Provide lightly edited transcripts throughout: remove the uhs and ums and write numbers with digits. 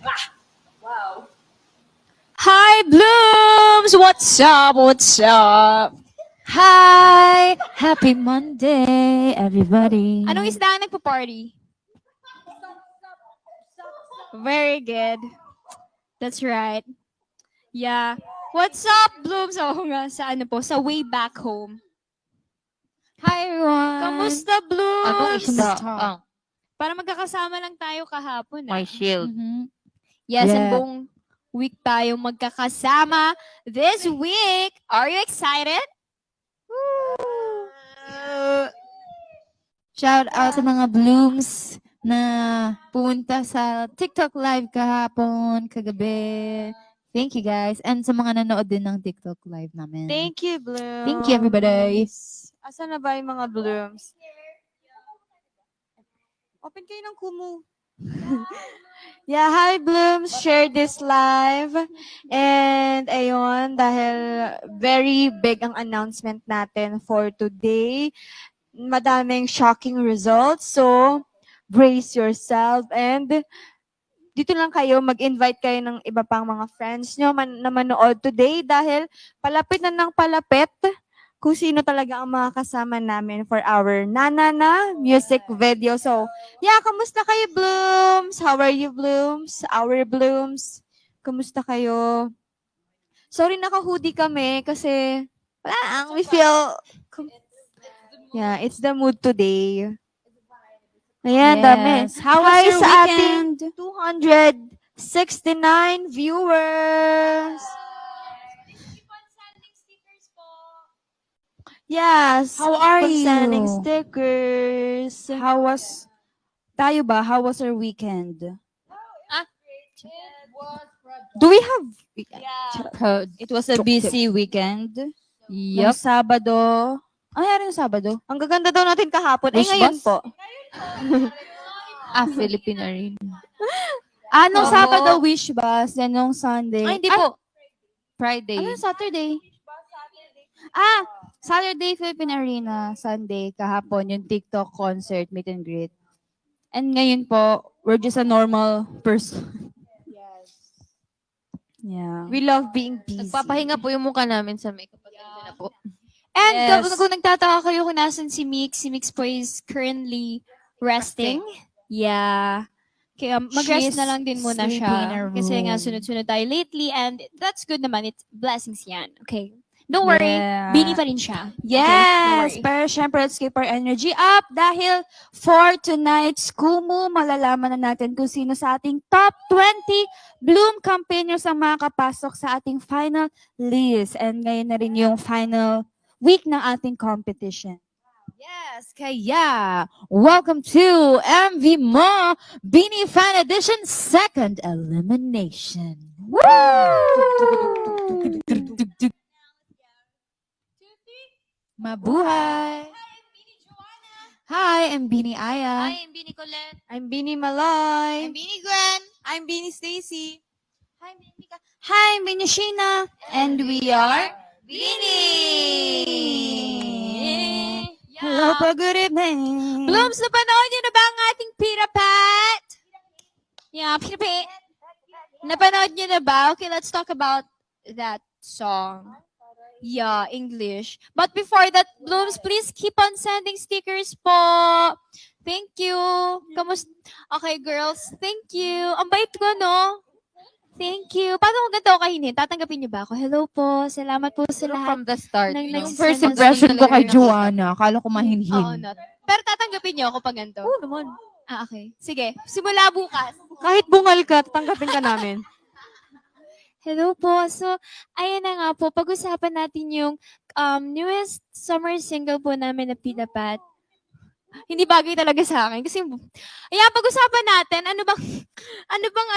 Wow. Hi, Blooms! What's up? What's up? Hi! Happy Monday, everybody. Anong isda ang nagpa-party? Very good. That's right. Yeah. What's up, Blooms? Oo nga, sa ano po, sa way back home. Hi, everyone. Kamusta, Anong Blooms? isda? Para magkakasama lang tayo kahapon. My shield. Yes, and Yeah. buong week tayong magkakasama this week. Are you excited? Shout out sa mga Blooms na pumunta sa TikTok live kahapon, kagabi. Thank you, guys. And sa mga nanood din ng TikTok live namin. Thank you, Blooms. Thank you, everybody. Asan na ba yung mga Blooms? Open kayo ng Kumu. Yeah, hi Blooms. Share this live. And ayun, dahil very big ang announcement natin for today. Madaming shocking results. So, brace yourself and dito lang kayo, mag-invite kayo ng iba pang mga friends nyo na manood today dahil palapit na ng palapit kung sino talaga ang mga kasama namin for our Nanana music video. So, yeah, kamusta kayo, Blooms? How are you, Blooms? Our Blooms? Kamusta kayo? Sorry, naka-hoodie kami kasi wala lang, we feel... Yeah, it's the mood today. Ayan, dami. Yes. How was Hi your sa weekend? ating 269 viewers. Yes. How are keep on sending you? stickers. How was our weekend? Do we have... It was a busy weekend. Yung Yup. Sabado. Ano nangyari ng Sabado? Ang gaganda daw natin kahapon. Ay, Wish ngayon bus? po. Filipino rin. Nung Oo. Sabado, wish bus. Then nung Sunday. Ay, hindi po. Friday. Ano Saturday? Saturday, Philippine Arena. Sunday, kahapon, yung TikTok concert, meet and greet. And ngayon po, we're just a normal person. Yeah. We love being busy. Nagpapahinga po yung mukha namin sa makeup. Na po. And Yes. kung nagtataka kayo kung nasan si Mix po is currently resting. Yeah. Kaya mag-rest She's na lang din muna sleeping siya. in her Kasi nga room. sunod-sunod tayo lately and that's good naman. It's blessings yan. Okay. Don't worry. Yeah. Bini pa rin siya. Yes! Okay? Pero syempre, let's keep our energy up dahil for tonight's Kumu, malalaman na natin kung sino sa ating top 20 Bloom campaigners ang makakapasok sa ating final list. And ngayon na rin yung final week ng ating competition. Yes, kaya welcome to MV Mo Bini Fan Edition Second Elimination. Mabuhay! Hi, I'm Bini Aya. Hi, I'm Bini Colette. I'm Bini Malay. I'm Bini Gwen. I'm Beanie Stacy. Hi, Bini Mika. Hi, I'm Bini Sheena. And we are Bini! Hello po, good evening. Blooms, napanood niyo na ba ang ating Pita Pat? Yeah, Pita Pat. Napanood niyo na ba? Okay, let's talk about that song. Yeah, English. But before that, Blooms, please keep on sending stickers po. Thank you. Okay, girls. Thank you. Ang bait ko, no? Thank you. Paano kung ganito ako kainin? Tatanggapin niyo ba ako? Hello po. Salamat po sa lahat. From the start. Nang no? nag- First Send impression ko kay talaga Joanna. Akala ko Oo, mahinhin. not. Pero tatanggapin niyo ako pag ganito. Oo naman. Okay. Sige. Simula bukas. Kahit bungal ka, tanggapin ka namin. Hello po. So, ayan na nga po. Pag-usapan natin yung newest summer single po namin na Pita Pat. Hindi bagay talaga sa akin. Kasi, ayan, pag-usapan natin, ano bang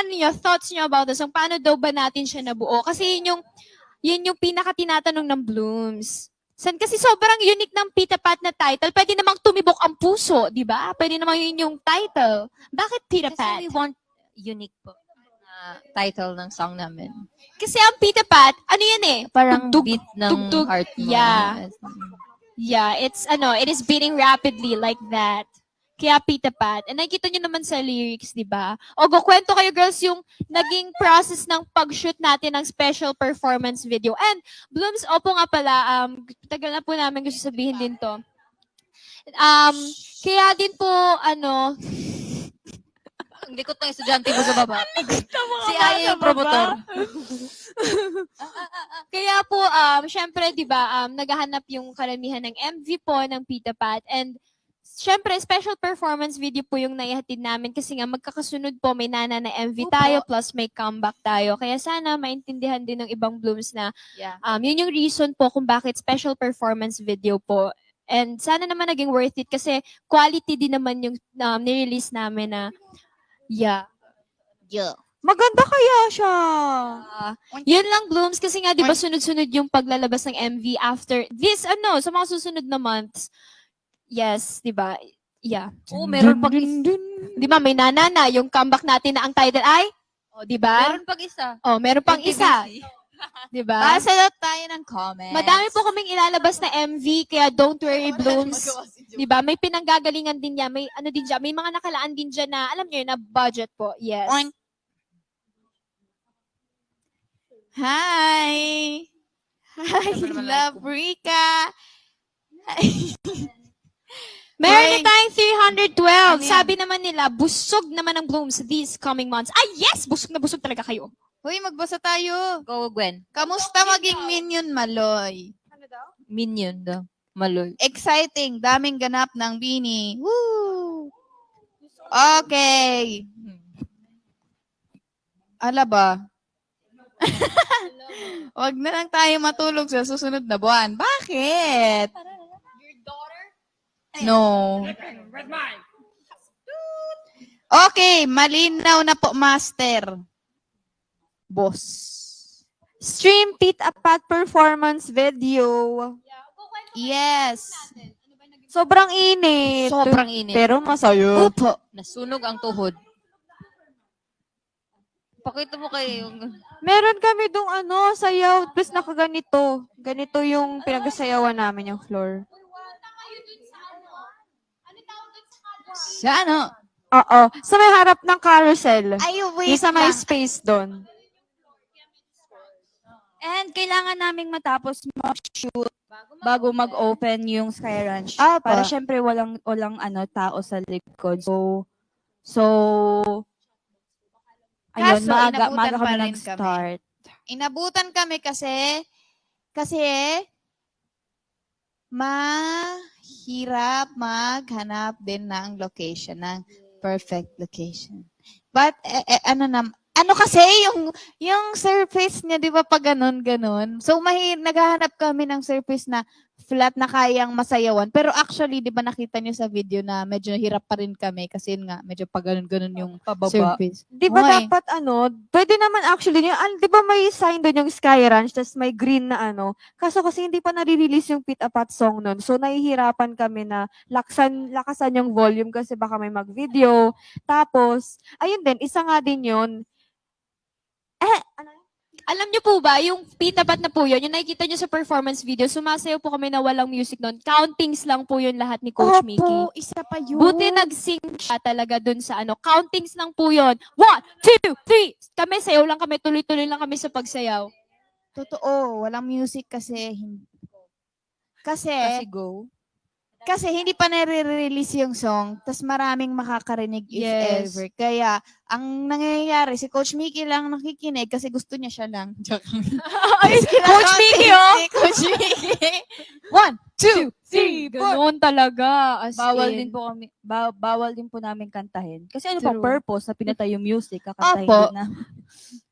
niyo, thoughts niyo about this? Paano daw ba natin siya nabuo? Kasi yun yung pinaka-tinatanong ng Blooms. Kasi sobrang unique ng Pita Pat na title. Pwede namang tumibok ang puso, di ba? Pwede namang yun yung title. Bakit Pita Pat? Kasi we want unique po na title ng song namin. Kasi ang Pita Pat, ano yan eh? Parang Tugtog, beat ng tugtog. heart mo. Yeah. Yeah, it is beating rapidly like that. Kaya Pita Pat. And nakikita nyo naman sa lyrics, di ba? O, go kwento kayo, girls, yung naging process ng pag-shoot natin ng special performance video. And, Blooms, opo nga pala, tagal na po namin gusto sabihin din to. Kaya din po, Ang likot ng estudyante mo sa baba. Si Aya yung promotor. kaya po, syempre, di ba, naghahanap yung karamihan ng MV po ng Pita Pat. And, syempre, special performance video po yung naihatid namin kasi nga magkakasunod po, may nana na MV tayo plus may comeback tayo. Kaya sana maintindihan din ng ibang Blooms na Yeah. yun yung reason po kung bakit special performance video po. And sana naman naging worth it kasi quality din naman yung nirelease namin na yeah. Maganda kaya siya. Yun lang, Blooms, kasi nga, di ba, sunod-sunod yung paglalabas ng MV after this, sa mga susunod na months. Yes, di ba? Yeah. Oo, meron pag Di ba, may nanana, yung comeback natin na ang title ay, di ba? Meron pag isa. Meron pang isa. Di ba? Basa na tayo ng comments. Madami po kaming ilalabas na MV, kaya don't worry, Blooms. Di ba? May pinanggagalingan din niya, may din dyan, may mga nakalaan din dyan na, alam niyo, na budget po. Yes. Oink. Hi! Hi, Love Rika! Meron na Hoy. tayong 312. Ano yan? Sabi naman nila, busog naman ang Blooms these coming months. Yes! Busog na busog talaga kayo. Hoy, magbasa tayo. Go, Gwen. Kamusta maging Minion Maloy? Minion daw. Maloy. Exciting. Daming ganap ng Bini. Woo! Okay. Ala ba? Wag na lang tayo matulog sa susunod na buwan. Bakit? No. Okay, malinaw na po, Master. Boss. Stream Pita Pat performance video. Yes. Sobrang init. Sobrang init. Pero masaya. Opo. Nasunog ang tuhod. Pakita mo kayo yung... Meron kami dong sayaw, plus nakaganito. Ganito yung pinagsayawan namin yung floor. Sa ano? Oo. Sa may harap ng carousel. Ay, Yung wait sa may lang. space doon. And kailangan naming matapos mag-shoot bago mag-open yung Sky Ranch. Ah, Para pa. syempre walang tao sa likod. So ayun, Kaso, maaga inabutan pa kami rin nag-start. Inabutan kami kasi mahirap maghanap din ng location, ng perfect location. But, ano kasi, yung surface niya, di ba, pag ganun. So, naghahanap kami ng surface na flat na kayang masayawan. Pero actually, di ba, nakita niyo sa video na medyo hirap pa rin kami kasi yun nga, medyo pag ganun yung surface. Di ba Okay. dapat pwede naman actually, di ba may sign doon yung Sky Ranch, tas may green na Kaso kasi hindi pa nare-release yung Pita Pat song nun. So, nahihirapan kami na lakasan yung volume kasi baka may mag-video. Tapos, ayun din, isa nga din yun. Alam niyo po ba, yung Pita Pat na po yun, yung nakikita niyo sa performance video, sumasayaw po kami na walang music doon. Countings lang po yun lahat ni Coach Mickey. Isa pa yun. Buti nag-sing siya talaga dun sa countings lang po yun. 1, 2, 3! Kami, sayaw lang kami, tuloy-tuloy lang kami sa pagsayaw. Totoo, walang music kasi Kasi kasi go. hindi pa nare-release yung song, tas maraming makakarinig if Yes. ever. Kaya ang nangyayari si Coach Mickey lang nakikinig kasi gusto niya siya lang. Coach Mickey, oh! Si Coach Mickey. 1, 2, 3, 4. Ganoon talaga. As Bawal in. din po kami, bawal din po namin kantahin. Kasi ano True. pang purpose na pinatay yung music, kakantahin Opo. din na.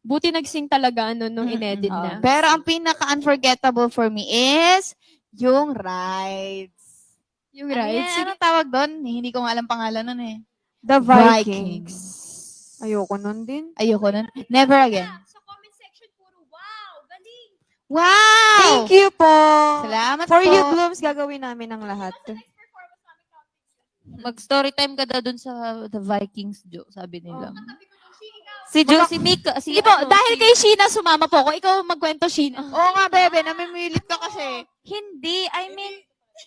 Buti nag-sing talaga nung inedit na. Pero ang pinaka-unforgettable for me is yung rides. Yung Ano right. yan? Anong tawag doon? Hindi ko nga alam pangalan nun eh. The Vikings. Ayoko nun din. Ayoko nun. Never again. Sa comment section, puro wow, galing. Wow! Thank you po. Salamat For po. you, Blooms, gagawin namin ang lahat. Mag-story time ka daw dun sa The Vikings, Jo, sabi nila. Si Jo, Si Mika, si Sige po, dahil kay Sheena sumama po ako, ikaw magkwento, Sheena. Oo nga, bebe. Namimilit ka kasi. Hindi, I mean,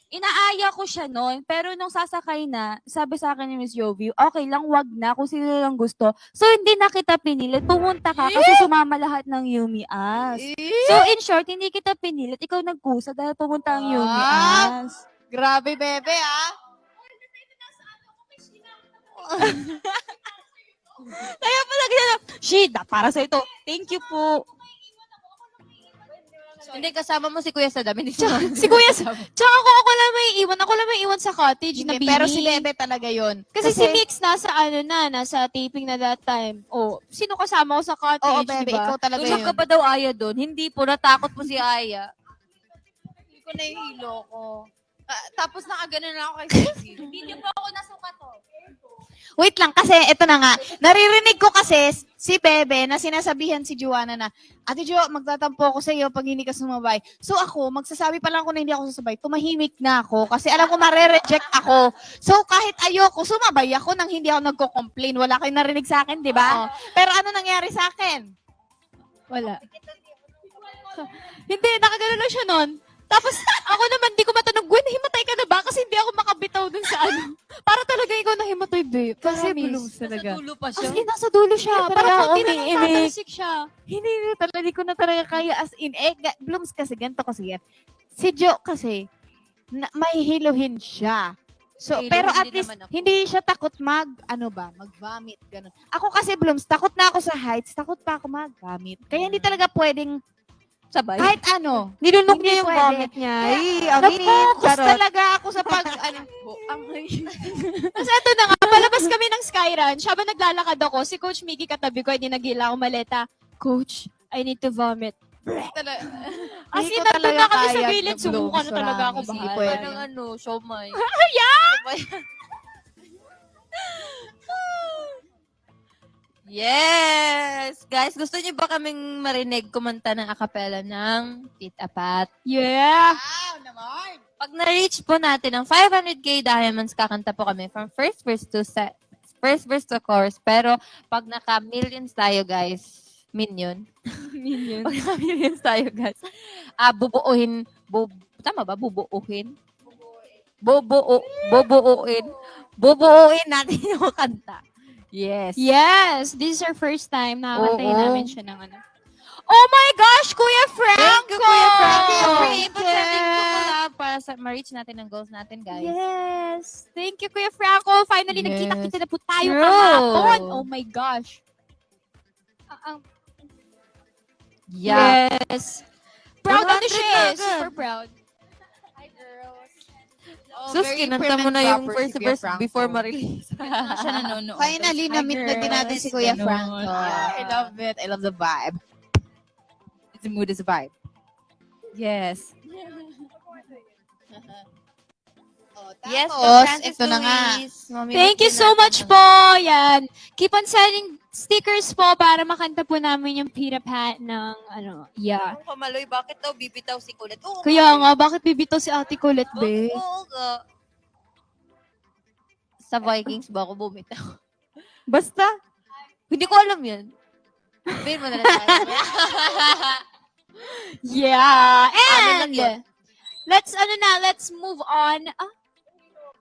inaaya ko siya noon, pero nung sasakay na, sabi sa akin ni Miss Jovi, okay lang, wag na, kung sino lang gusto. So, hindi na kita pinilit. Pumunta ka kasi sumama lahat ng Yumi As. So, in short, hindi kita pinilit. Ikaw nagkusa dahil pumunta ang Yumi Ah. As. Grabe, bebe, ah. Kaya pala ganyan, Shida, para sa ito. Thank you po. Hindi, kasama mo si Kuya sa dami. Si Kuya, tsaka ako lang may iwan sa cottage na Hindi, bini. pero si bebe talaga yon. Kasi si Mix nasa nasa taping na that time. Oh, sino kasama ko sa cottage, Oo, bebe, diba? ikaw talaga Tulog yun. ka ba daw, Aya, doon? Hindi po, natakot po si Aya. Hindi ko nahihilo ko. Tapos nakaganon na ako kay Sisi. Video po ako nasuka to. Wait lang, kasi ito na nga. Naririnig ko kasi si Bebe na sinasabihan si Joanna na, Ate Jo, magtatampo ako sa iyo pag hindi ka sumabay. So ako, magsasabi pa lang ako na hindi ako sasabay, tumahimik na ako kasi alam ko mare-reject ako. So kahit ayoko, sumabay ako nang hindi ako nagko-complain. Wala kayong narinig sa akin, di ba? Pero ano nangyari sa akin? Wala. Hindi, nakagano lang siya nun. Tapos, ako naman, di ko matanong, Gwen, himatay ka na ba? Kasi hindi ako makabitaw dun sa ano. Para talaga ikaw na himatay, babe. Kasi Promise. bulong talaga. Dulo pa As siya. in, nasa dulo siya. Kaya Parang talaga konti na umiimik. natatalsik siya. Hindi talaga, di ko na talaga kaya as in. Blooms kasi, ganito kasi yan. Si Jo kasi, mahihiluhin siya. So, Hiluhin pero at din least, naman ako. hindi siya takot mag-vomit, ganun. Ako kasi, Blooms, takot na ako sa heights, takot pa ako mag-vomit. Kaya hindi talaga pwedeng, Sabay. kahit ano, Nilunok Hindi niya yung pwede. vomit niya. Ay, amin. nag-focus Charot. talaga ako sa Tapos ito na nga, palabas kami ng Sky Ranch. Habang naglalakad ako, si Coach Miggy katabi ko, hindi nagila ako maleta. Coach, I need to vomit. As in, nandun na kami sa gilid, sumuka na talaga ako Hindi bahala. pwede. Parang ano, siomay. Yes! Guys, gusto niyo ba kaming marinig kumanta ng acapella ng Tita Pat? Yeah! Wow, naman! Pag na-reach po natin ang 500k diamonds, kakanta po kami from first verse to chorus. Pero pag naka-millions tayo, guys, Minion. Pag naka-millions tayo, guys, tama ba? Bubuuin natin yung kanta. Yes. Yes! This is our first time nakakantayin Oo. namin siya ng ano. Oh my gosh, Kuya Franco! Thank you, Kuya Franco. Thank Input sa link ko pala para ma-reach natin ang goals natin, guys. Yes! Thank you, Kuya Franco. Finally, Yes. nagkita-kita na po tayo True. kahapon. Oh my gosh. Yeah. Yes. Proud ano 100 siya na eh. agad. Super proud. Sus, kinanta mo na yung first verse before ma-release. Siya nanonood. Finally, na-meet na din natin si Kuya Ganun. Franco. Yeah. I love it. I love the vibe. The mood is a vibe. Yes. Yes, Tapos, ito na nga. Thank you so much po. Yan. Keep on sending stickers po para makanta po namin yung Peter Pat ng ano. Yeah. Ang kamaloy, bakit daw bibitaw si Kulit? Oo, Kaya nga, bakit bibito si Ate Colette, be? Oo nga. Sa Vikings ba ako bumitaw? Basta, Hindi ko alam yan. Sabihin mo na lang tayo. Yeah. Amin lang And, yun. let's move on.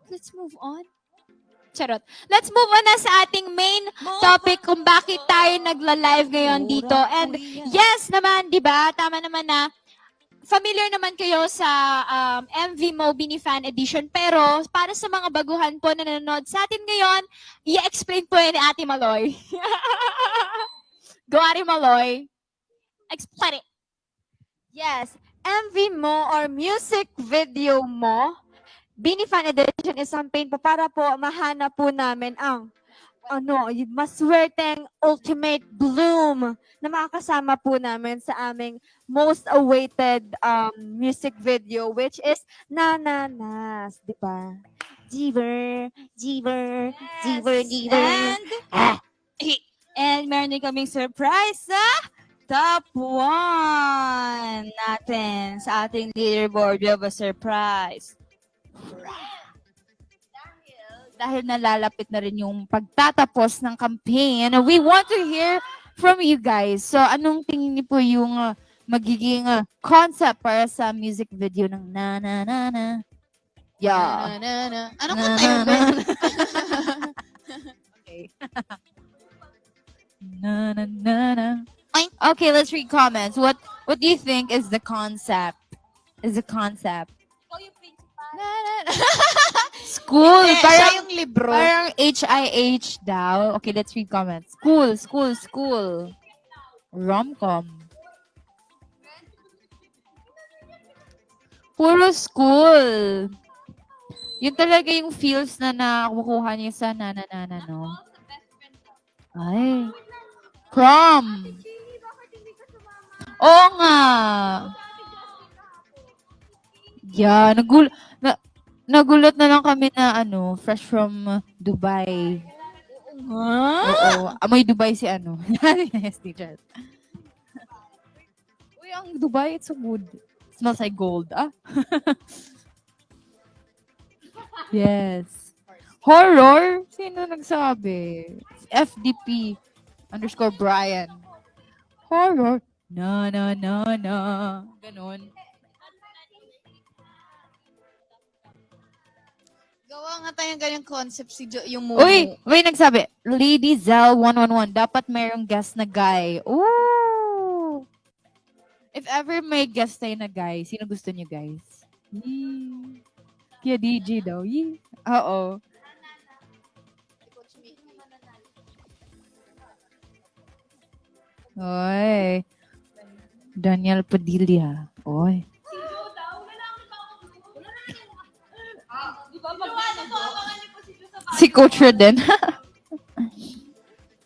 Let's move on. Charot. Let's move on na sa ating main topic kung bakit tayo nagla-live ngayon dito. And yes naman, di ba? Tama naman na familiar naman kayo sa MV Mo Bini Fan Edition. Pero para sa mga baguhan po na nanonood sa atin ngayon, i-explain po yan ni Ate Maloy. Go, Ate Maloy. Explain it. yes, MV mo or music video mo, Bini Fan Edition is campaign po para po mahanap po namin ang yung maswerteng ultimate bloom na makakasama po namin sa aming most awaited music video, which is Nananas, di ba? Jeever, Jeever, Jeever, Jeever. And meron din kaming surprise sa top 1 natin sa ating leaderboard. We have a surprise. Dahil nalalapit na rin yung pagtatapos ng campaign, we want to hear from you guys. So, anong tingin niyo po yung magiging concept para sa music video ng Na Na Na Na? Yeah. Anong kanta yun, Ben? Na, na, na, na. Ay. Okay, let's read comments. What do you think is the concept? School. Hindi, siya Parang, yung libro. parang HIH daw. Okay, let's read comments. School. Rom-com. Puro school. Yun talaga yung feels na nakukuha niya sa nana, no? Ay. Prom. Oo nga. Yeah, nagulat na lang kami na fresh from Dubai. Oo. Amoy Dubai si yes, teacher. Uy, ang Dubai, it's so good. Smells like gold. Yes. Horror? Sino nagsabi? FDP _Brian. Horror? No. Ganon. Gawa nga tayong ganyang concept yung movie. Uy, may nagsabi, Lady Zell 111, dapat mayroong guest na guy. Ooh! If ever may guest tayo na guy, sino gusto niyo, guys? Yee. Kaya DJ daw. Yee. Oo. Oy. Daniel Padilla. Oy. Si Coach Roden.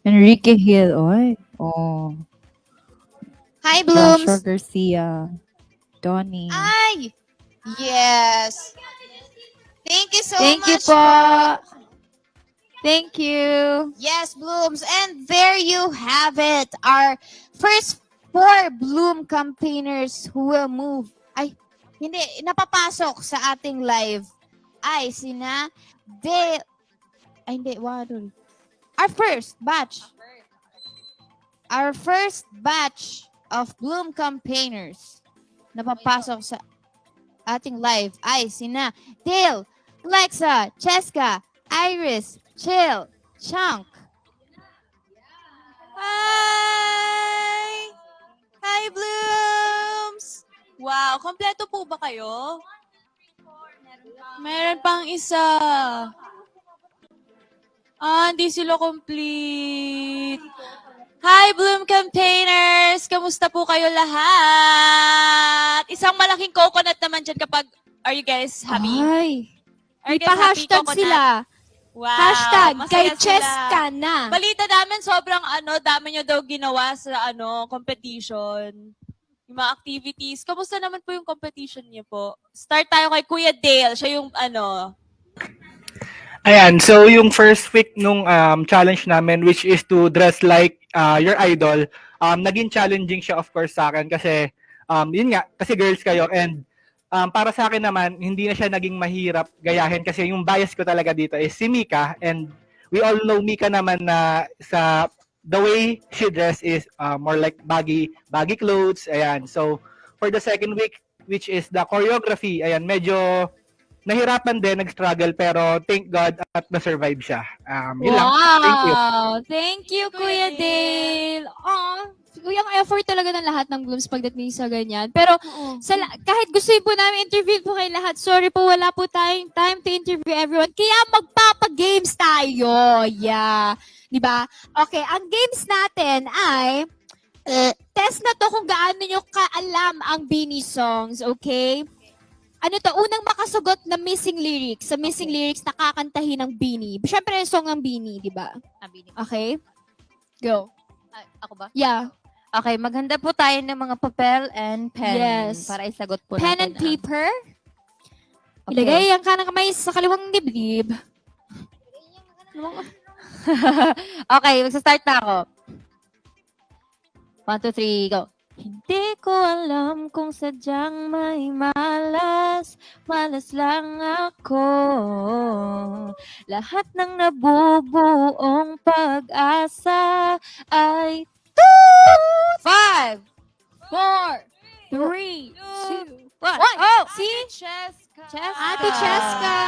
Enrique Hill. Oy. Oh. Hi, Joshua Blooms. Garcia. Donnie. Ay! Yes. Thank you so Thank you much. po. Thank you. Yes, Blooms. And there you have it. Our first 4 Bloom campaigners who will move. Ay, hindi, napapasok sa ating live. Ay, sina Dale. Ay, hindi, Wadol. Our first batch of Bloom campaigners napapasok sa ating live ay sina Dale, Lexa, Cheska, Iris, Chill, Chunk. Hi! Hi, Blooms! Wow, kompleto po ba kayo? Meron pang isa. Hindi sila complete. Hi, Bloom campaigners! Kamusta po kayo lahat? Isang malaking coconut naman dyan kapag, are you guys happy? Ay. Are you May guys happy, pa-hashtag coconut? sila. Wow, Hashtag, masaya kay sila. Cheska na. Balita namin sobrang dami nyo daw ginawa sa competition. Yung mga activities. Kamusta naman po yung competition niyo po? Start tayo kay Kuya Dale. Siya yung Ayan, so yung first week nung challenge namin, which is to dress like your idol, naging challenging siya of course sa akin kasi yun nga, kasi girls kayo, and para sa akin naman, hindi na siya naging mahirap gayahin kasi yung bias ko talaga dito is si Mika, and we all know Mika naman na sa the way she dress is more like baggy clothes. Ayan, so for the second week, which is the choreography, ayan, medyo nahirapan din, nag-struggle, pero thank God at na-survive siya. Yun lang. Thank you. Wow! Thank you, Kuya Dale. Yung effort talaga ng lahat ng Blooms pagdating sa ganyan. Pero kahit gusto po namin interview po kayo lahat, sorry po, wala po tayong time to interview everyone. Kaya magpapa-games tayo. Yeah. Diba? Okay, ang games natin ay test na to kung gaano nyo kaalam ang Beanie songs. Okay? Unang makasagot na missing lyrics. Sa missing lyrics, nakakantahin ng Beanie. Siyempre, song ng Beanie, di ba? Okay? Go. Ako ba? Yeah. Okay, maghanda po tayo ng mga papel and pen. Yes. Para isagot po Pen natin. and paper. Okay. Ilagay ang kanang kamay sa kaliwang dibdib. Okay, magsa-start na ako. 1, 2, 3, go. Hindi ko alam kung sadyang may malas lang ako. Lahat ng nabubuong pag-asa ay 5, 4, 3, 2, 1. Oh! Si Cheska. Ate Cheska.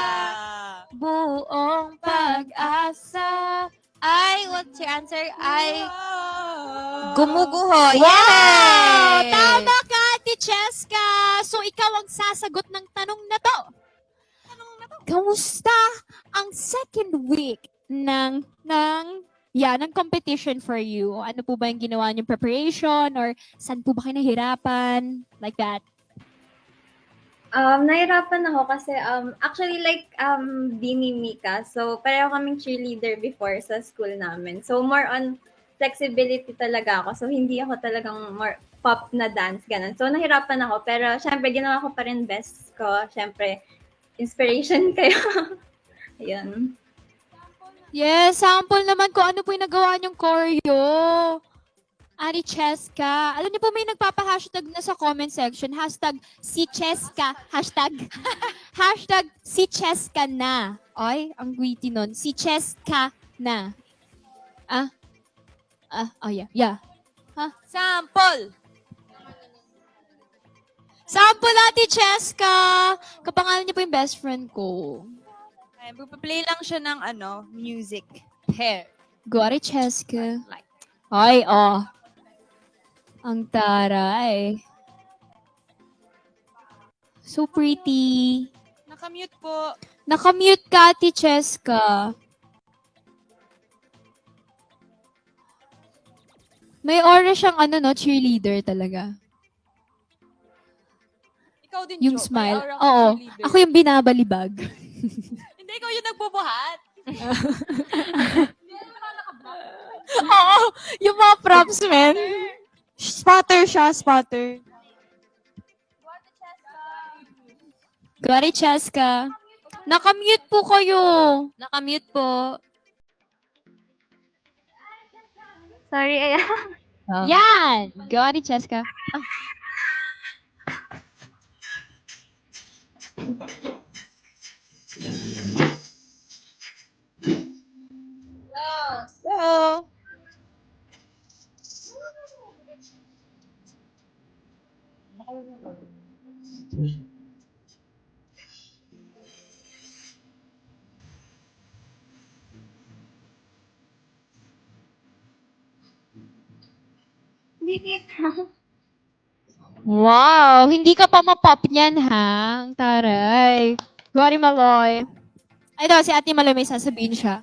Buong pag-asa. What's your answer? Gumuguho. Wow! Yay! Tama ka, Ate Cheska! So, ikaw ang sasagot ng tanong na to. Kamusta ang second week ng competition for you? Ano po ba yung ginawa niyong preparation? Or saan po ba kayo nahirapan? Like that. Nahirapan ako kasi actually di ni Mika. So pareho kaming cheerleader before sa school namin. So more on flexibility talaga ako. So hindi ako talagang more pop na dance ganun. So nahirapan ako pero syempre ginawa ko pa rin best ko. Syempre inspiration kayo. Ayun. Yes, sample naman kung ano po yung nagawa niyong choreo. Ate Cheska. Alam niyo po may nagpapa-hashtag na sa comment section. Hashtag si Cheska. Hashtag. Hashtag si Cheska na. Ay, ang witty nun. Si Cheska na. Yeah. Sample! Sample, Ate Cheska. Kapangalan niyo po yung best friend ko. Ay, magpa-play lang siya ng music. Hair. Go, Ate Cheska. Ay, ang taray. So pretty. Nakamute po. Nakamute ka, Ate Cheska. May aura siyang cheerleader talaga. Ikaw din, Yung Jo. smile. May aura kang Oo. cheerleader. Ako yung binabalibag. Hindi, ikaw yung nagbubuhat. Oo, yung mga props, men. Spotter siya, spotter. Go, Ate Cheska. Nakamute po kayo. Nakamute po. Sorry, ayan. Yan! Go, Ate Cheska. Hello. Wow! Hindi ka pa mapop niyan, ha? Ang taray. Go, Ate Maloy. Ay, daw, si Ate Maloy may sasabihin siya.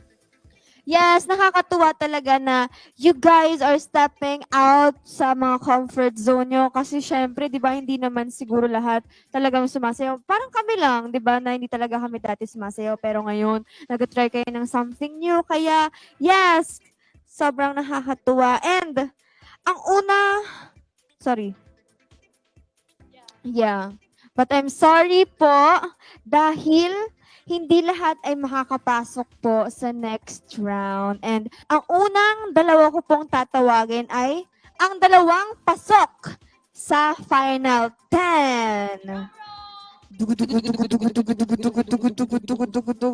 Yes, nakakatuwa talaga na you guys are stepping out sa mga comfort zone nyo kasi syempre, di ba, hindi naman siguro lahat talagang sumasayaw. Parang kami lang, di ba, na hindi talaga kami dati sumasayaw pero ngayon, nag-try kayo ng something new. Kaya, yes, sobrang nakakatuwa. And, ang una, sorry. Yeah. But I'm sorry po dahil hindi lahat ay makakapasok po sa next round. And ang unang dalawa ko pong tatawagin ay ang dalawang pasok sa Final 10.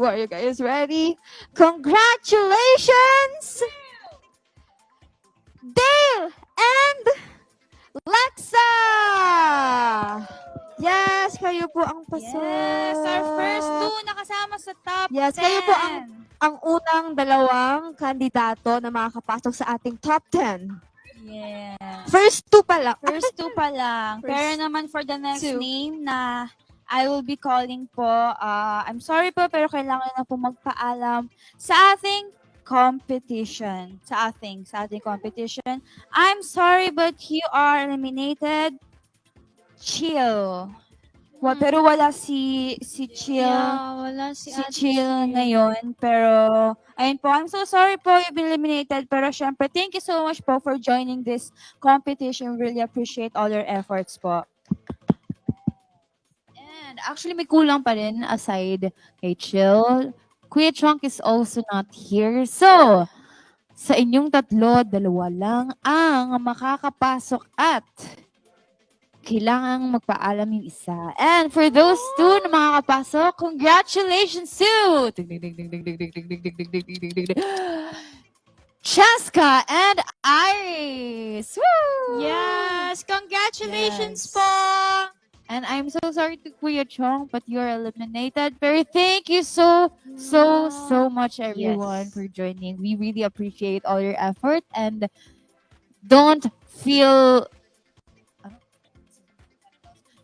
Are you guys ready? Congratulations! Dale and Lexa! Yes, kayo po ang pasok. Yes, our first two nakasama sa top Yes, 10. kayo po ang unang dalawang kandidato na makakapasok sa ating top 10. Yeah. First two pala. First two pa lang. First Pero naman for the next two. name na I will be calling po, I'm sorry po, pero kailangan na po magpaalam sa ating competition. Sa ating competition. I'm sorry, but you are eliminated. Chill. Pero wala si Chill. Yeah, wala si Si Ate Chill ngayon. Pero, ayun po, I'm so sorry po you've been eliminated. Pero syempre, thank you so much po for joining this competition. Really appreciate all your efforts po. And actually, may kulang pa rin aside kay Chill. Kuya Chunk is also not here. So, sa inyong tatlo, dalawa lang ang makakapasok at kailangang magpaalam yung isa. And for those two na makakapasok, congratulations to Cheska and Iris! Woo! Yes! Congratulations Yes. po! And I'm so sorry to Kuya Chong, but you're eliminated. Pero thank you so much, everyone, Yes. for joining. We really appreciate all your effort, and don't feel,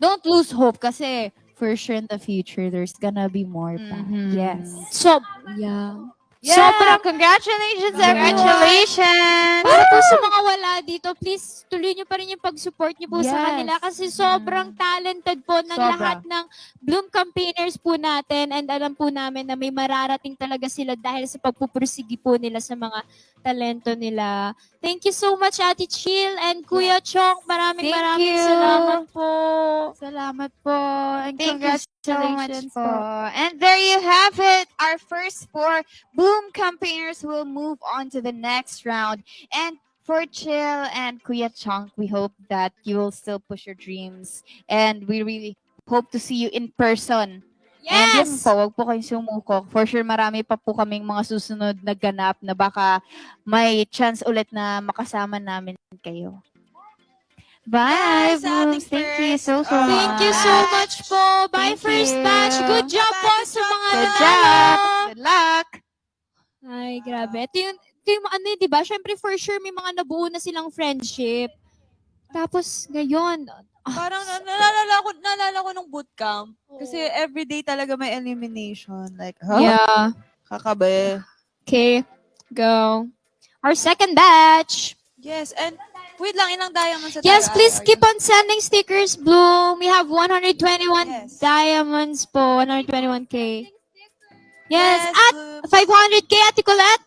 don't lose hope kasi for sure in the future, there's gonna be more pa. Mhm. Yes. So, yeah. Sobrang congratulations, everyone! Congratulations! Para po sa mga wala dito, please tuloy nyo pa rin yung pag-support nyo po sa Yes. kanila kasi sobrang talented po ng Sobra. lahat ng Bloom campaigners po natin, and alam po namin na may mararating talaga sila dahil sa pagpupursigi po nila sa mga talento nila. Thank you so much, Ate Chill and Kuya Chong. Maraming Thank you. salamat po. Salamat po. And Thank you so much congratulations po. And there you have it. Our first 4 Bloom campaigners will move on to the next round. And for Chill and Kuya Chunk, we hope that you will still push your dreams. And we really hope to see you in person. And yun Yes! po, wag po kayong sumuko. For sure, marami pa po kaming mga susunod na ganap na baka may chance ulit na makasama namin kayo. Bye, Bye sa ating Blooms. Thank you first, so much. Thank you so much po. Bye, Thank first you. batch. Good job Bye-bye. po Good sa job mga po. Good nanalo. job. Good luck. Ay, grabe. Ito yung ano, di ba? Siyempre, for sure, may mga nabuo na silang friendship. Tapos, ngayon, Parang naalala ko nung bootcamp. Kasi everyday talaga may elimination. Like, yeah. Kakabe. Okay, go. Our second batch. Yes, and wait lang, ilang diamonds sa Yes, tayo? please keep on sending stickers, Bloom. We have 121 Yes. diamonds po. 121K. Yes, at Bloom. 500K, Ate Colette.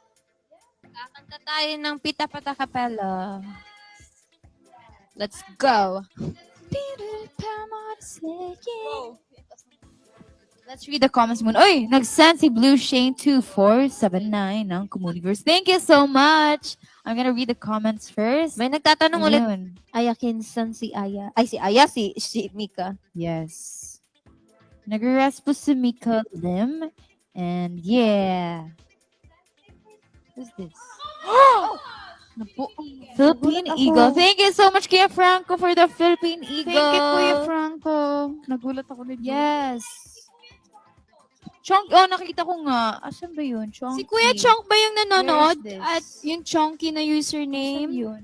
Kakanta tayo ng Pita Pata Capella. Let's go. Go. Let's read the comments muna. Oy, nag-send si Blue Shane 2479 ng Communiverse. Thank you so much. I'm gonna read the comments first. May nagtatanong ulit. Ayun. Ayakinsan si Aya. Ay, si Aya, si Mika. Yes. Nag-rest po si Mika Lim. And yeah. Who's this? Philippine Eagle. Thank you so much, Kuya Franco, for the Philippine Eagle. Thank you, Kuya Franco. Nagulat ako na Yes. Chong, oh, nakita ko nga. Asan ba yun? Chong. Si Kuya Chonk ba yung nanonood? Where is this? At yung Chonky na username? Yun.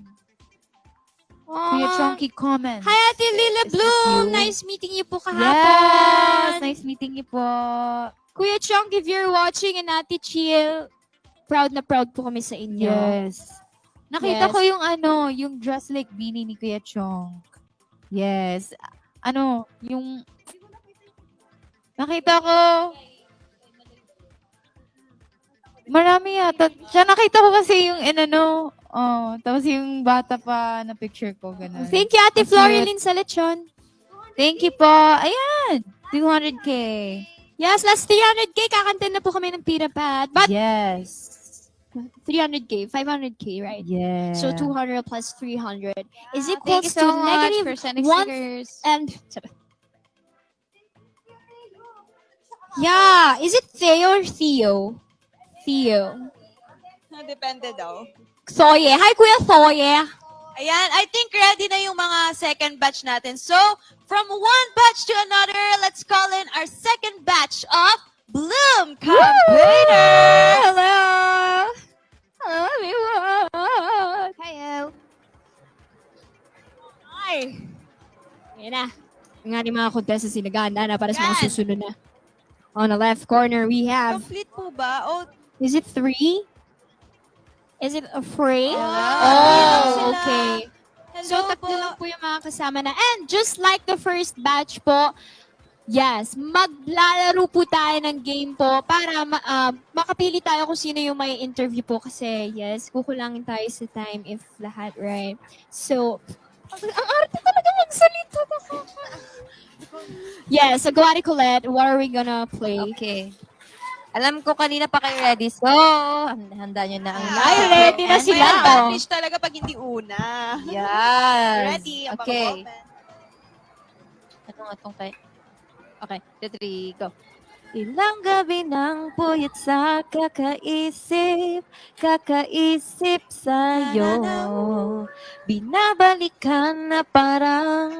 Ah. Kuya Chonky comment. Hi, Ate Lila Is this Bloom. you? Nice meeting you po Yes. kahapon. Nice meeting you po. Kuya Chonk, if you're watching, and Ate Chill, proud na proud po kami sa inyo. Yes. Nakita Yes. ko yung yung dress like beanie ni Kuya Chong. Yes. Yung nakita ko marami yata. Siya nakita ko kasi yung tapos yung bata pa na picture ko ganun. Thank you, Ate Ang Florilyn sa lechon. Thank you po. Ayan, 200K. Yes, last 300K. Kakanta na po kami ng Pita Pat. But Yes. 300K, 500K, right? Yeah. So 200 plus 300 is Thank equals you to so much negative for sending one stickers. and yeah, is it Theo or Theo? Theo. Depende daw. Soye. Hi, Kuya Soye. Ayan, I think ready na yung mga second batch natin. So, from one batch to another, let's call in our second batch of Bloom Campaigners! Hello. Hello, everyone. Hello. Hi. Ayan na. Ang ating mga contestants sinaganda na para sa mga Yan. susunod na. On the left corner, we have, Complete po ba? Oh, is it 3? Is it a free? Hello. Okay. So, hello tatlo po. lang po yung mga kasama na. And just like the first batch po, yes, maglalaro po tayo ng game po para makapili tayo kung sino yung may interview po. Kasi, yes, kukulangin tayo sa time if lahat, right? So, ang arte talaga magsalita na ko. Yes, so go Ate Colette, what are we gonna play? Okay. Alam ko kanina pa kayo ready. So, handa nyo na ang Ay, ready na And sila. May well, advantage talaga pag hindi una. Yes. Ready ang Okay. pang-comment. Ano nga tong kay... Okay, 2, 3, go. Ilang gabi nang puyat sa kakaisip sa'yo. Binabalikan na parang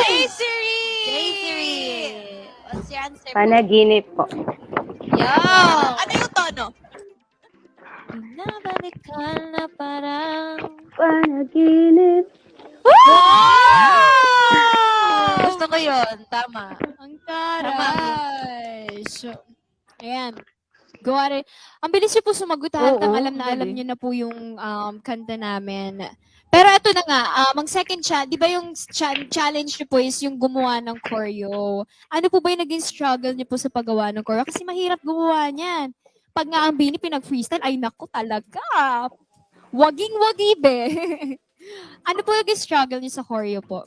Desiree! Desiree! What's your answer? Panaginip po. Ano yung tono? Pinabalikan na parang... Panaginip. Gusto ko yun. Tama. Ang taray. So, ayan. Go ahead. Ang bilis niyo po sumagot halatang Oo, alam na alam galing. niyo na po yung kanta namin. Pero ito na nga, ang second di ba yung challenge niyo po is yung gumawa ng choreo. Ano po ba yung naging struggle niyo po sa paggawa ng choreo? Kasi mahirap gumawa niyan. Pag nga ang Bini pinag-freestyle, ay naku talaga. Waging-wagi be. Ano po yung struggle niyo sa choreo po?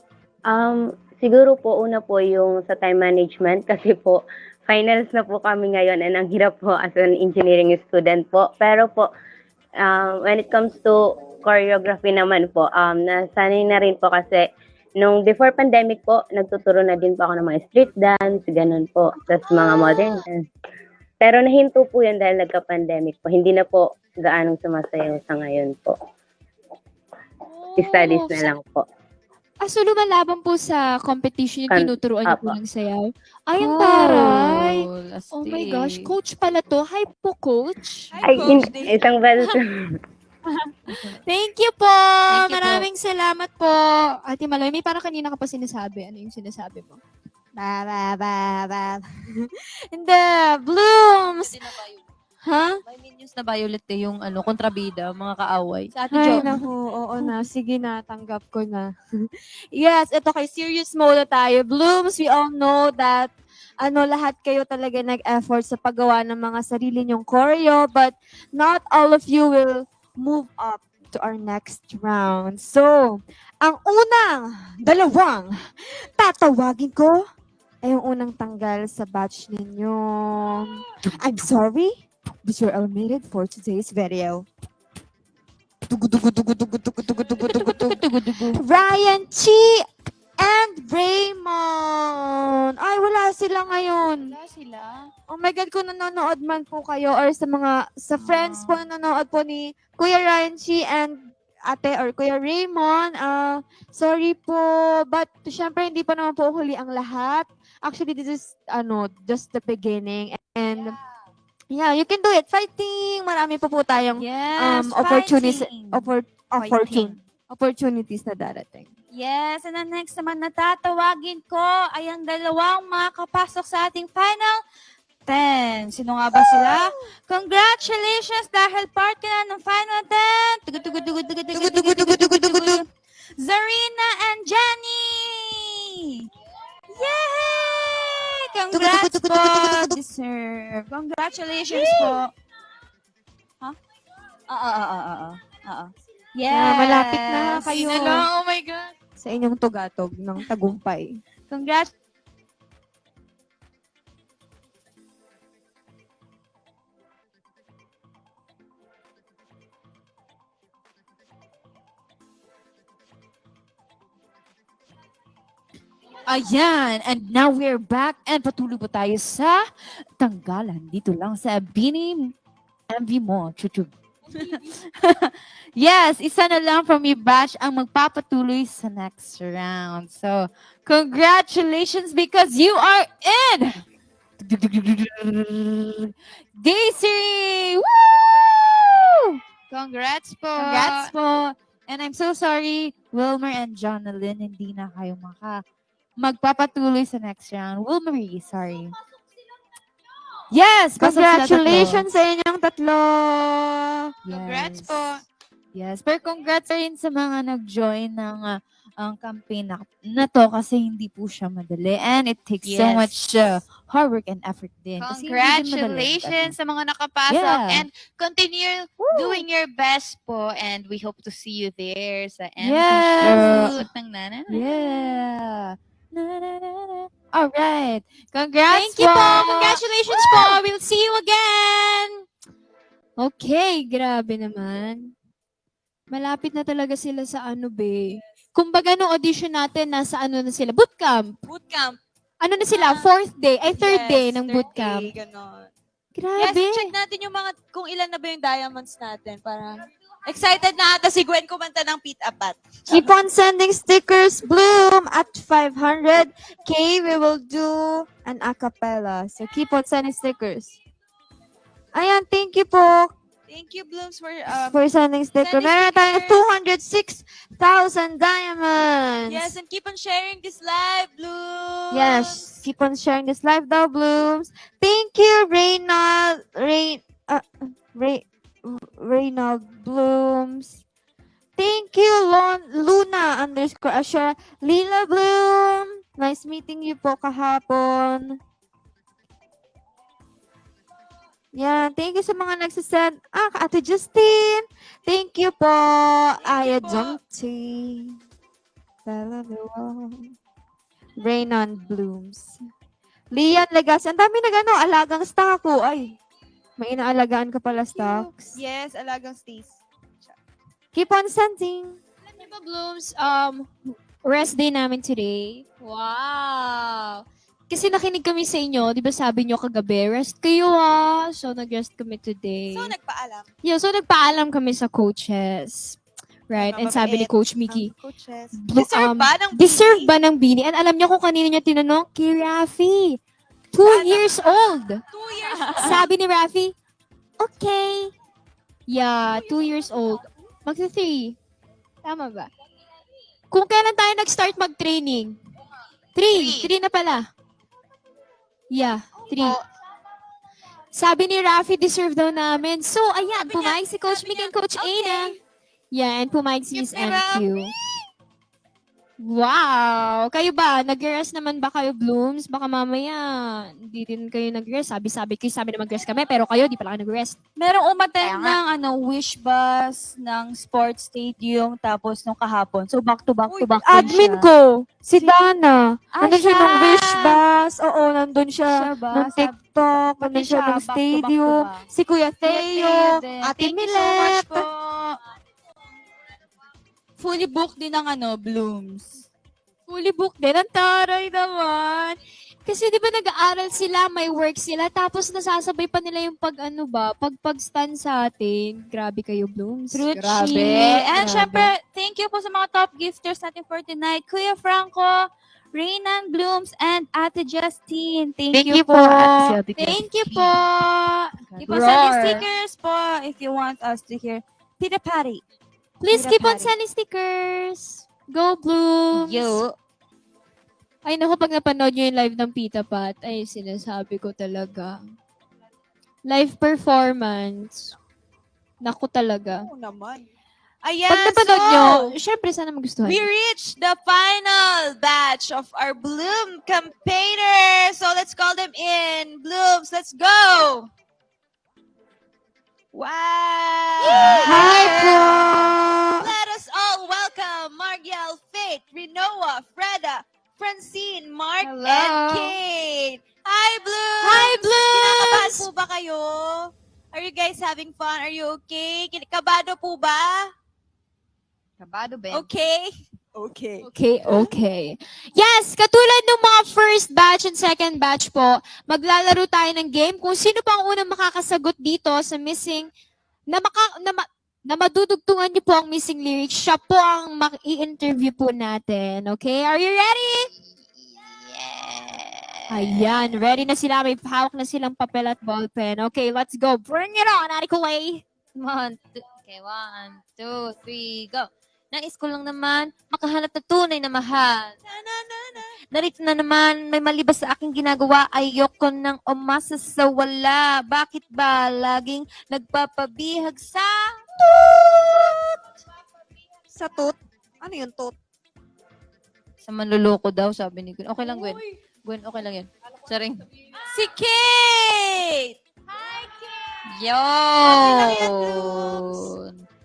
Siguro po una po yung sa time management kasi po finals na po kami ngayon and ang hirap po as an engineering student po. Pero po when it comes to choreography naman po, nasanay na rin po kasi nung before pandemic po, nagtuturo na din po ako ng mga street dance, ganun po. Tapos mga modern dance. Pero nahinto po yun dahil nagka-pandemic po. Hindi na po gaanong sumasayaw sa ngayon po. Studies na lang po. So lumalaban po sa competition yung tinuturuan niyo po Apo. ng sayaw? Ay, ang taray. Oh my gosh, Astig. coach pala to. Hi po, coach. Ay, isang beses. Thank you po. Thank you po. Maraming salamat po. Ate Maloy, may parang kanina ka pa sinasabi. Ano yung sinasabi mo? Hindi, Blooms! Ha? May minions na Violet eh, yung kontrabida, mga kaaway. Sa Ate Ay, Jo. naku, oo na. Sige na, tanggap ko na. Yes, ito kay serious mode na tayo. Blooms, we all know that lahat kayo talaga nag-effort sa paggawa ng mga sarili nyong choreo, but not all of you will move up to our next round. So, ang unang dalawang tatawagin ko ay yung unang tanggal sa batch ninyo. I'm sorry, but you're eliminated for today's video. Ryan Chi and Raymond. Ay, wala sila ngayon. Wala sila. Oh my God, kung nanonood man po kayo or sa friends po na nanonood po ni Kuya Ryan Chi and ate or Kuya Raymond, sorry po, but syempre hindi pa naman po huli ang lahat. Actually, this is just the beginning and yeah, you can do it. Fighting! Marami po tayong Yes, opportunities fighting. opportunities na darating. Yes, and then next naman na tatawagin ko ay ang dalawang makakapasok sa ating final 10. Sino nga ba sila? Congratulations dahil part ka na ng final 10. Zarina and Jenny! Yay! Congrats po! Deserve. Congratulations po. Ha? Oo. Yes. Malapit na kayo Sino lang? Oh my God. sa inyong tugatog ng tagumpay. Congrats. Ayan, and now we're back and patuloy po tayo sa tanggalan dito lang sa Bini MV mo, chuchu. Yes, isa na lang from your batch ang magpapatuloy sa next round. So, congratulations because you are in Desiree! Woo! Congrats po. Congrats po. And I'm so sorry, Wilmer and Jonalyn, hindi na kayo magpapatuloy sa next round. Wilmarie, sorry. Yes! pasok sila tatlo. Congratulations sa inyong tatlo! Congrats Yes. po. Yes, pero congrats rin sa mga nag-join ng ang campaign na to kasi hindi po siya madali and it takes so Yes. much hard work and effort din. Kasi hindi din madali. Congratulations sa mga nakapasok Yeah. and continue doing your best po and we hope to see you there sa MV Yes. shoot ng Nana. Yeah. Na, na, na, na. Alright. Congrats Thank you po. po. Congratulations po. We'll see you again. Okay, grabe naman. Malapit na talaga sila sa be. Kumbaga nung audition natin, nasa na sila? Bootcamp. Bootcamp. Ano na sila? Fourth day. Ay, third day ng third bootcamp. day, ganon. Yes, Grabe. check natin yung mga, kung ilan na ba yung diamonds natin para Excited na ata si Gwen kumanta ng Pita Pat. Keep on sending stickers, Bloom. At 500K, we will do an acapella. So keep on sending stickers. Ayan, thank you po Thank you, Blooms, for sending stickers. sending Meron tayong stickers. 206,000 diamonds. yes, and keep on sharing this live, Blooms. Yes, keep on sharing this live though, Blooms. Thank you, Reynald Blooms. Thank you, Luna _ Lila Bloom. Nice meeting you po kahapon. Yan, thank you sa mga nagsasend. Ate Justine. Thank you po. Aya po. Jonty. Reynald Blooms. Lian Legas. Ang dami alagang stako. Ay, may inaalagaan ka pala stocks. Yes, alagang Stace. Keep on sending. Alam niyo ba, Blooms, rest day namin today. Wow! Kasi nakinig kami sa inyo, di ba sabi nyo kagabi, rest kayo So, nag-rest kami today. So, nagpaalam. So nagpaalam kami sa coaches. Right? And sabi ni Coach Mickey, Coaches. um, deserve ba ng Bini? And alam niyo kung kanino niya tinanong? Kay Rafi. 2 years old. 2 years. Sabi ni Rafi, okay. Yeah, 2 years old. Magsa-3. Tama ba? Kung kailan tayo nag-start mag-training? 3. 3 na pala. Yeah, 3. Sabi ni Rafi, deserve daw namin. So, ayan, pumayag si Coach Mickey and Coach Aina. Yeah, and pumayag si Miss MQ. Wow! Kayo ba? Nag-rest naman ba kayo, Blooms? Baka mamaya, hindi din kayo nag-rest. Sabi na mag-rest kami, pero kayo, di pala kayo nag-rest. Merong umattend Kaya nga. ng wish bus ng sports stadium tapos nung kahapon. So back to back to back. Admin ko, si Dana. Nandun siya siya. ng wish bus. Oo, nandun siya Siya ba? ng TikTok. Pati Nandun siya siya, ng back to back to stadium. back. Si Kuya Theo. Ate Thank you so much Milet. po. Fully booked din ng Blooms. Fully booked din. Ang taray naman. Kasi di ba nag-aaral sila, may work sila, tapos nasasabay pa nila yung pag-stand sa atin. Grabe kayo, Blooms. Grabe. And syempre, thank you po sa mga top gifters natin for tonight. Kuya Franco, Reynan Blooms, and Ate Justine. Thank you po. Thank you po. Keep on sending stickers po if you want us to hear Pita Patty. Please Pita keep on Patty. sending stickers. Go, Blooms. Yo. Ay, naku, pag napanood nyo yung live ng Pita Pat, ay, sinasabi ko talaga. Live performance. Naku talaga. Oo naman. Ayan, Pag napanood nyo, syempre, sana magustuhan. we reached the final batch of our Bloom campaigners. So let's call them in. Blooms, let's go! Wow! Hi po. Let us all welcome Margiel, Faith, Rinoa, Freda, Francine, Mark, Hello. and Kate. Hi, Blooms! Hi, Blooms! Kinakabahan po ba kayo? Are you guys having fun? Are you okay? Kabado po ba? Kabado, Ben. Okay? Okay. Okay. Yes, katulad ng mga first batch and second batch po, maglalaro tayo ng game kung sino pa ang unang makakasagot dito sa missing, na madudugtungan niyo po ang missing lyrics, siya po ang i-interview po natin. Okay? Are you ready? Ayan, ready na sila. May hawak na silang papel at ballpen. Okay, let's go. Bring it on, Ate Kulay. 1, 2, 3, go. Nais ko lang naman makahanap na tunay na mahal. Narito na naman, may malibas sa aking ginagawa. Ayoko nang umasa sa wala. Bakit ba laging nagpapabihag sa Sa tut. Ano yung tut? Sa manluloko daw, sabi ni Gwen. Okay lang, Gwen. Gwen, okay lang yan. Saring. Si Kate! Yun.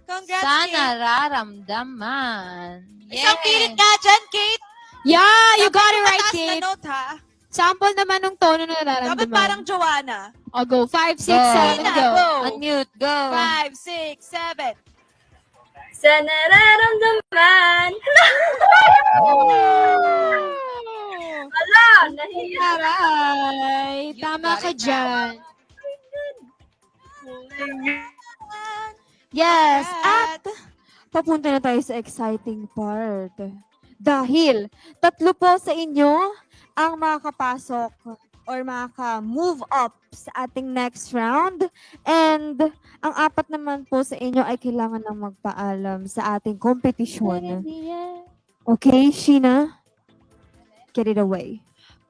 Congrats, Sana Kate. raramdaman. Isang pilit nga dyan, Kate. Yeah, you got it right, Mataas na kid. note, ha? Sample naman ng tono na Dapat nararamdaman. parang Joanna. I'll go. 5, 6, Go. 7, go. Go. Unmute, go. 5, 6, 7. Sa nararamdaman. Ala, nahiya. Aray, tama ka dyan. Yes, at papunta na tayo sa exciting part. Dahil 3 po sa inyo ang makakapasok or makaka-move up sa ating next round. And ang 4 naman po sa inyo ay kailangan ng magpaalam sa ating kompetisyon. Okay, Sheena? Get it away.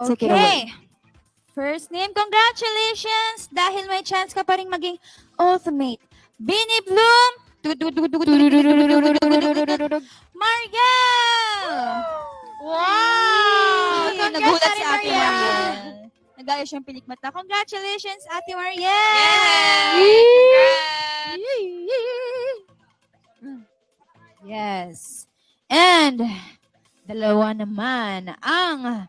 Take it away. Okay. First name, congratulations! Dahil may chance ka pa rin maging ultimate. Bini Bloom! Mariel! Wow! Nagulat si Ate Mariel! Mariel. Nagayos yung pilikmata. Congratulations, Ate Mariel! Yes. And dalawa naman ang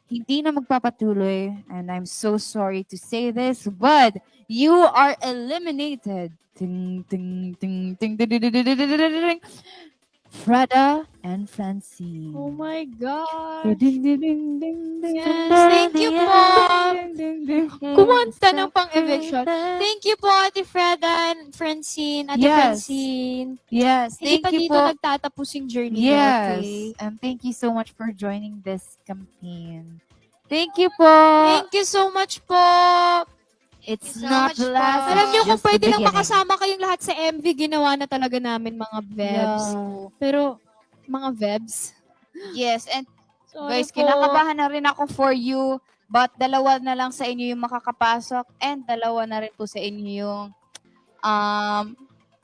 hindi na magpapatuloy, and I'm so sorry to say this, but you are eliminated. Ting, ting, ting, ting, ding, ding, ding, ding, ding, ding, ding. Freda and Francine. Oh my God. Ding, ding, ding, ding, ding, Yes, ding, thank you ding, po. ding, ding, ding, ding. Kumanta ng pang-eviction. Thank you po, Ate Freda and Francine. Ate Yes. Francine. Yes, Hindi thank pa you dito po. nagtatapos yung journey ko, Yes, okay? and thank you so much for joining this campaign. Thank you po. Thank you so much po. It's so not much the po. last. Alam niyo, it's kung just the pwede lang beginning. makasama kayong lahat sa MV, ginawa na talaga namin mga vebs. Pero, mga vebs. Yes, and Sorry guys, po. kinakabahan na rin ako for you. But 2 na lang sa inyo yung makakapasok and 2 na rin po sa inyo yung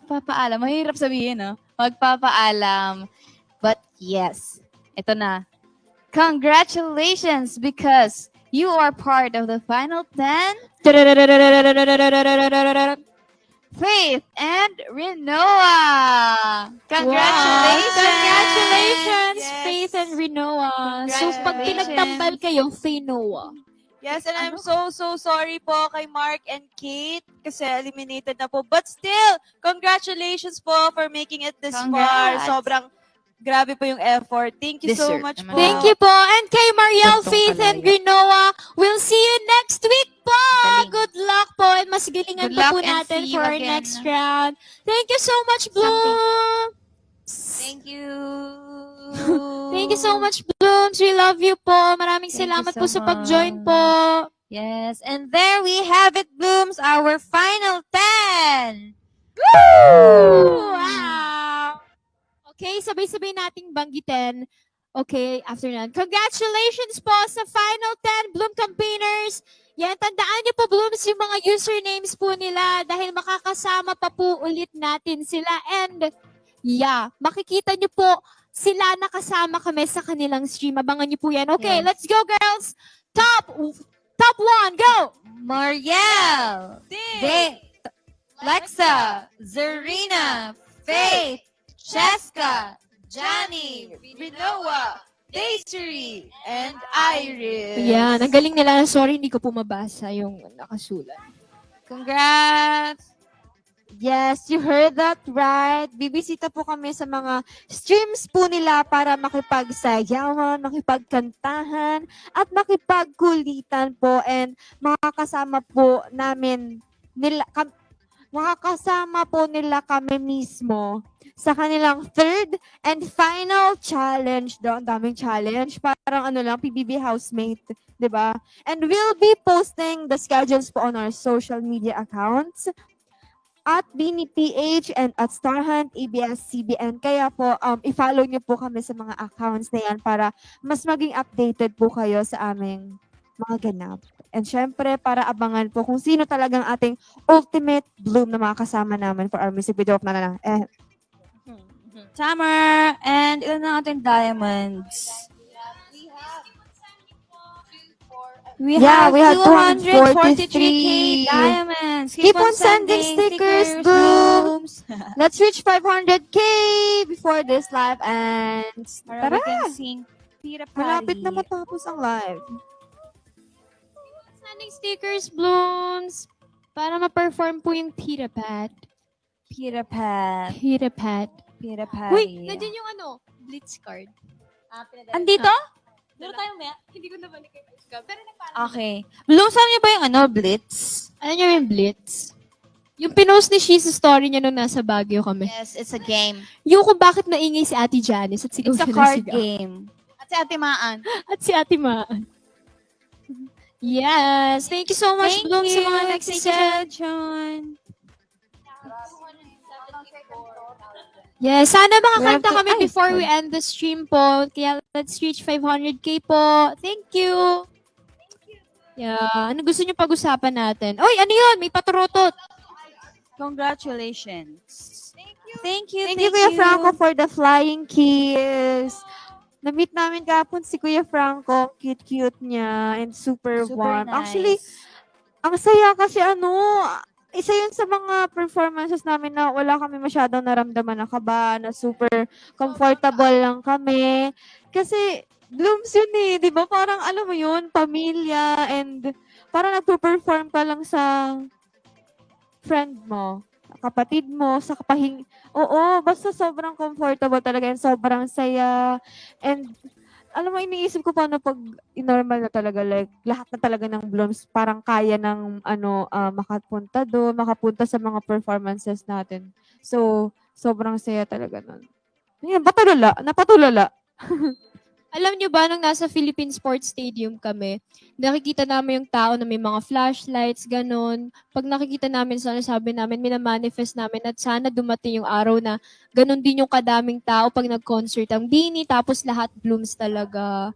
papaalam. Mahirap sabihin, no? Magpapaalam. But yes, ito na. Congratulations because you are part of the final 10. Faith and Renoa. Congratulations. Wow. Congratulations, Yes. Faith and Renoa. So, pag Congratulations. pinagtambal kayo, Fainoa. Yes, and I'm so sorry po kay Mark and Kate kasi eliminated na po. But still, congratulations po for making it this far. Congrats. Sobrang grabe po yung effort. Thank you so Deserve much naman. po. Thank you po. And kay Mariel, Gantong Faith, and kalaya. Renoa, we'll see you next week po. Galing. Good luck po. And mas galingan Good pa po luck and natin see for you our again. next round. Thank you so much, Bloom. Thank you. Thank you so much, Blooms. We love you po. Maraming Thank you salamat so po sa pag-join much. po. Yes, and there we have it, Blooms, our final 10. Wow! Okay, sabay-sabay nating banggitin. Okay, after that. Congratulations po sa final 10 Bloom campaigners. Yan, tandaan niyo po, Blooms, yung mga usernames po nila dahil makakasama pa po ulit natin sila. And, yeah, makikita niyo po sila nakasama kami sa kanilang stream. Abangan niyo po yan. Okay, Yes. let's go, girls! Top 1, go! Mariel, Lexa, Zarina, Faith, Cheska, Johnny, Rinoa, Desiree, and Iris. Yan, ang galing nila. Sorry, hindi ko po mabasa yung nakasulat. Congrats! Yes, you heard that right. Bibisita po kami sa mga streams po nila para makipagsayawan, makipagkantahan, at makipagkulitan po. And makakasama po namin makakasama po nila kami mismo sa kanilang 3rd and final challenge. Ang daming challenge. Parang PBB housemate. 'Di ba? And we'll be posting the schedules po on our social media accounts at BiniPH and at Starhunt ABS-CBN. Kaya po, i-follow niyo po kami sa mga accounts na yan para mas maging updated po kayo sa aming mga ganap. And syempre, para abangan po kung sino talagang ating ultimate Bloom na makakasama namin for our music video of Summer, and ilan na ating diamonds? We Yeah, have we have 243K 243. diamonds. Keep on sending stickers, Blooms. Let's reach 500K before this live ends. Para Tara! we can sing Pira Malapit na Pari. matapos ang live. Sending stickers, Blooms, para ma-perform po yung Pira Pat. Pira Pat. Pira Pat. Pira Pari. Uy, nandiyan yung Blitz card. Andito? Meron tayo maya? Hindi ko nabalik yung Blitz card. Pero nagpaano? Okay. Bloom, saan niyo ba yung Blitz? Ano niyo yung Blitz? Yung pinost ni Shi sa story niya nung nasa Baguio kami. Yes, it's a game. Yung kung bakit naingay si Ate Janice at sigaw It's a siya ng card sigaw. game. At si Ate Maan. At si Ate Maan. Yes. Thank you so much, Thank Bloom, sa mga you. nagsisend. John. Yes, sana makakanta We have to- kami ay, before we sorry. end the stream po. Kaya let's reach 500k po. Thank you. Yeah, ano gusto niyo pag-usapan natin? Oy, ano yun? May paturotot. Congratulations. Thank you. Thank you, Kuya Franco, for the flying kiss. Na-meet namin kahapon si Kuya Franco. Cute-cute niya and super, warm. Actually, ang saya kasi isa yun sa mga performances namin na wala kami masyadong naramdaman na kaba, na super comfortable lang kami. Kasi, Blooms yun eh, di ba? Parang alam mo yun, pamilya, and parang nagpo-perform ka lang sa friend mo, kapatid mo, sa Oo, basta sobrang comfortable talaga and sobrang saya. And alam mo, iniisip ko paano pag normal na talaga, like, lahat na talaga ng Blooms, parang kaya ng, makapunta doon, makapunta sa mga performances natin. So, sobrang saya talaga nun. Yan, napatulala. Alam niyo ba, nung nasa Philippine Sports Stadium kami, nakikita namin yung tao na may mga flashlights, ganun. Pag nakikita namin, sabi namin, minamanifest namin at sana dumating yung araw na ganun din yung kadaming tao pag nag-concert ang Bini, tapos lahat Blooms talaga.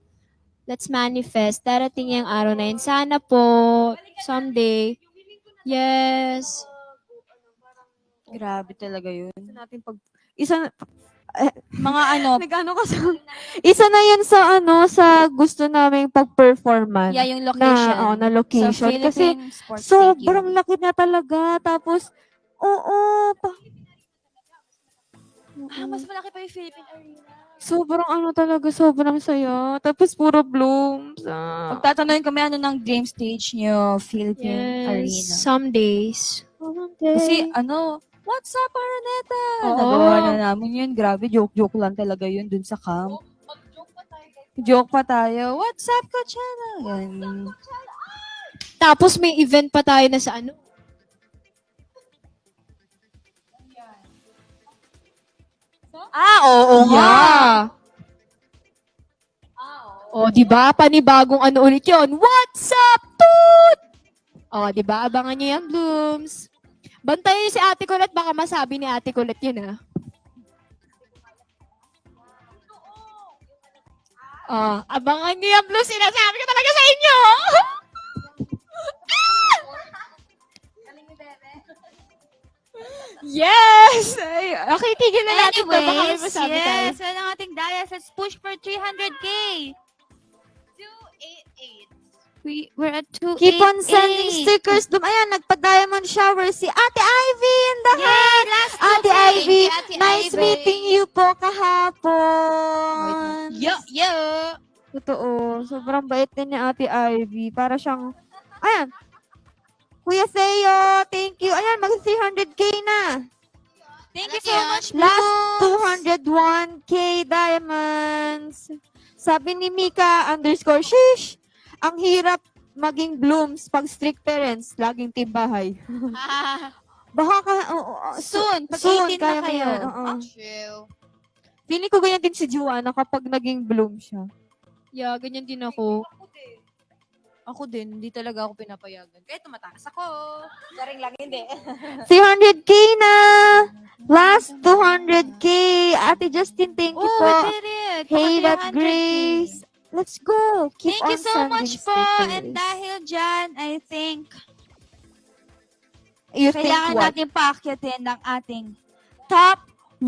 Let's manifest. Darating yung araw na yun. Sana po, someday. Yes. Grabe talaga yun. Natin Mga ano, nag-ano ka sa, isa na yun sa gusto naming pag-performance. yeah, yung location. Na location. Sa Kasi, Philippine Sports sobrang Stadium. laki na talaga. Tapos, Mas malaki pa yung Philippine Arena. sobrang saya. Tapos, puro blooms. Pagtatanungin kami ano ng dream stage nyo, Philippine Arena. Some days. Kasi what's up, Araneta? Oo. Nagawa na namin yun. Grabe, joke-joke lang talaga yun dun sa camp. Joke pa tayo. What's up, Coachella? Yan. Tapos may event pa tayo na sa ano. Oo nga. O, di ba? Panibagong ano ulit yun. What's up, dude? O, di ba? Abangan niyo yan, Blooms. Bantayan niyo si Ate Colette. Baka masabi ni Ate Colette yun, abangan niyo yan, Blooms. Sinasabi ko talaga sa inyo. Yes! Ay, okay, tigil na natin to. Baka may Anyways, masabi tayo. yes, well, ang ating Dayas, let's push for 300K. We're at 288. Keep on sending stickers. Ayan, nagpa-diamond shower si Ate Ivy in the house. Ate Ivy, nice meeting you po kahapon. Yo! Totoo. Sobrang bait din ni Ate Ivy. Para siyang, ayan. Kuya Theo, thank you. Ayan, mag-300K na. Thank you so much, Last 201K diamonds. Sabi ni Mika _ shish, ang hirap maging Blooms pag strict parents, laging timbahay. Baka Soon, pag soon, 18 na kaya mo kayo. yan, oo. True. Feeling ko ganyan din si Juana kapag naging Bloom siya. Yeah, ganyan din ako. Ako din, hindi talaga ako pinapayagan. Kaya tumatakas ako. Garing lang, hindi. 300K na! Last 200K! Ate Justin, thank you po. we did it! Hey, Baka that 300K. Grace. Let's go. Keep Thank you on so sending much po. stickers. And dahil dyan, I think, You think kailangan what? natin paakyatin ng ating top 1.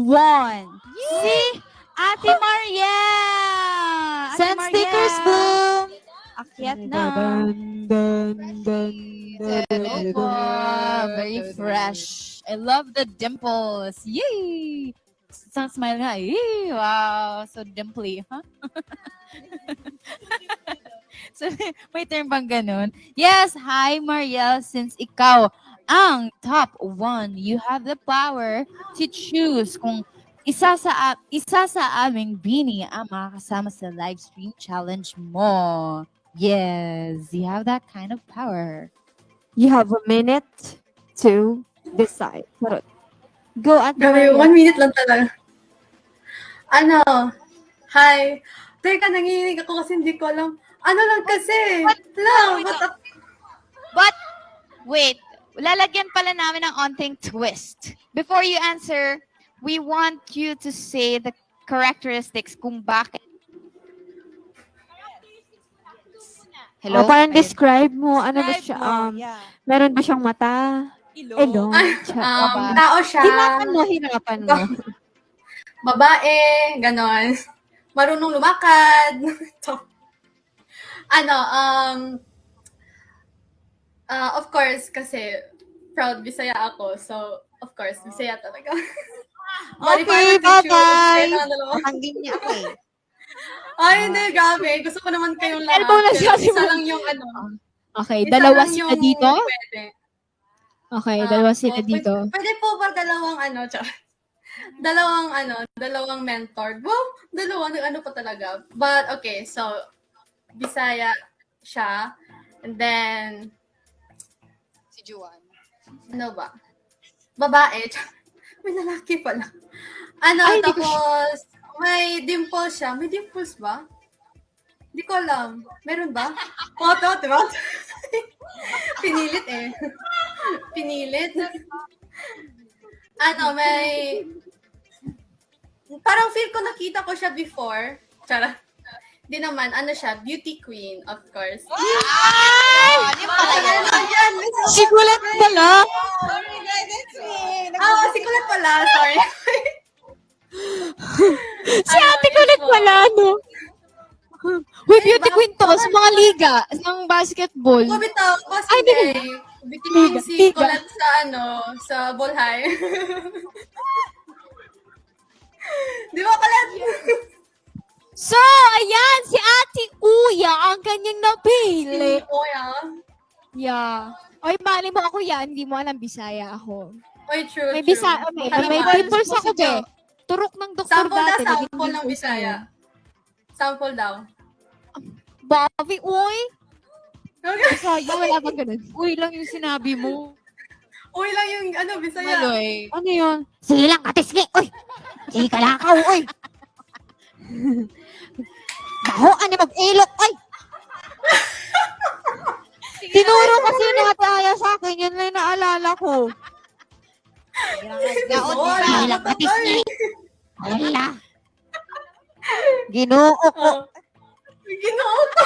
Si Ate Maria! Ate Send Maria, stickers, Bloom! Akyat na. Hello po. Very fresh. I love the dimples. Yay! Isang smile nga. Yay! Wow! So dimply, huh? So, may term bang ganun? Yes! Hi, Mariel. Since ikaw ang top 1, you have the power to choose kung isa sa aming Bini ang makakasama sa live stream challenge mo. Yes, you have that kind of power. You have a minute to decide. Charot. Go at Grabe, 1 minute lang talaga. Ano? Hi. Teka, nanginginig ako kasi hindi ko alam. Ano lang kasi? But, wait. Lalagyan pala namin ng onting twist. Before you answer, we want you to say the characteristics kung bakit. Hello? Parang Ayun. describe mo, ano ba siya, meron ba siyang mata? Ilong. Tao siya. Hinapan mo. Babae, ganon. Marunong lumakad. Of course, kasi proud Bisaya ako. So, of course, Bisaya talaga. Okay, bye-bye. Tanggin niya ako eh. Ay, hindi, grabe. Gusto ko naman kayong lahat. Cellphone na siya, Pero isa lang yung Okay, isa dalawa lang sila yung dito. Pwede. Okay, dalawa sila Pwede, dito. pwede po ba dalawang mentor? Wow, ano pa talaga. But, okay, so, Bisaya siya. And then, Si Juan. ano ba? Babae. May lalaki pala. Tapos, may dimples siya. May dimples ba? Hindi ko alam. Meron ba? Ito, diba? Pinilit eh. Pinilit. May... Parang feel ko nakita ko siya before. Charot. Di naman, siya, beauty queen, of course. Si Gulat pala. Si Kulat pala, sorry. Si Ate Gulat pala, no? Uy, beauty queen to sa mga liga ng basketball. Bitaw, boss, Ay, hindi. Beauty queen si Liga. Kulat sa Bolhay. Di ba, Kulat? So, ayan, si Ate Uya ang kanyang napili. Yeah. Oy, mali mo ako yan, hindi mo alam Bisaya ako. Oy, true, May true. may pimples ako, be. Turok ng doktor Sample dati. naging sample ng pimples Bisaya. ako. Sample daw. Bobby, uy. Bisaya, wala bang ganun? Uy lang yung sinabi mo. Uy lang yung Bisaya. Maloy. Ano yun? Silang katisli. Uy! Sige ka lang ka, uy! Baho, ano mag-ilok, uy! Tinuro kasi nakataya sa akin, yun lang naalala ko. Silang katisli. Wala. Ginoo ko. Ginoo ko.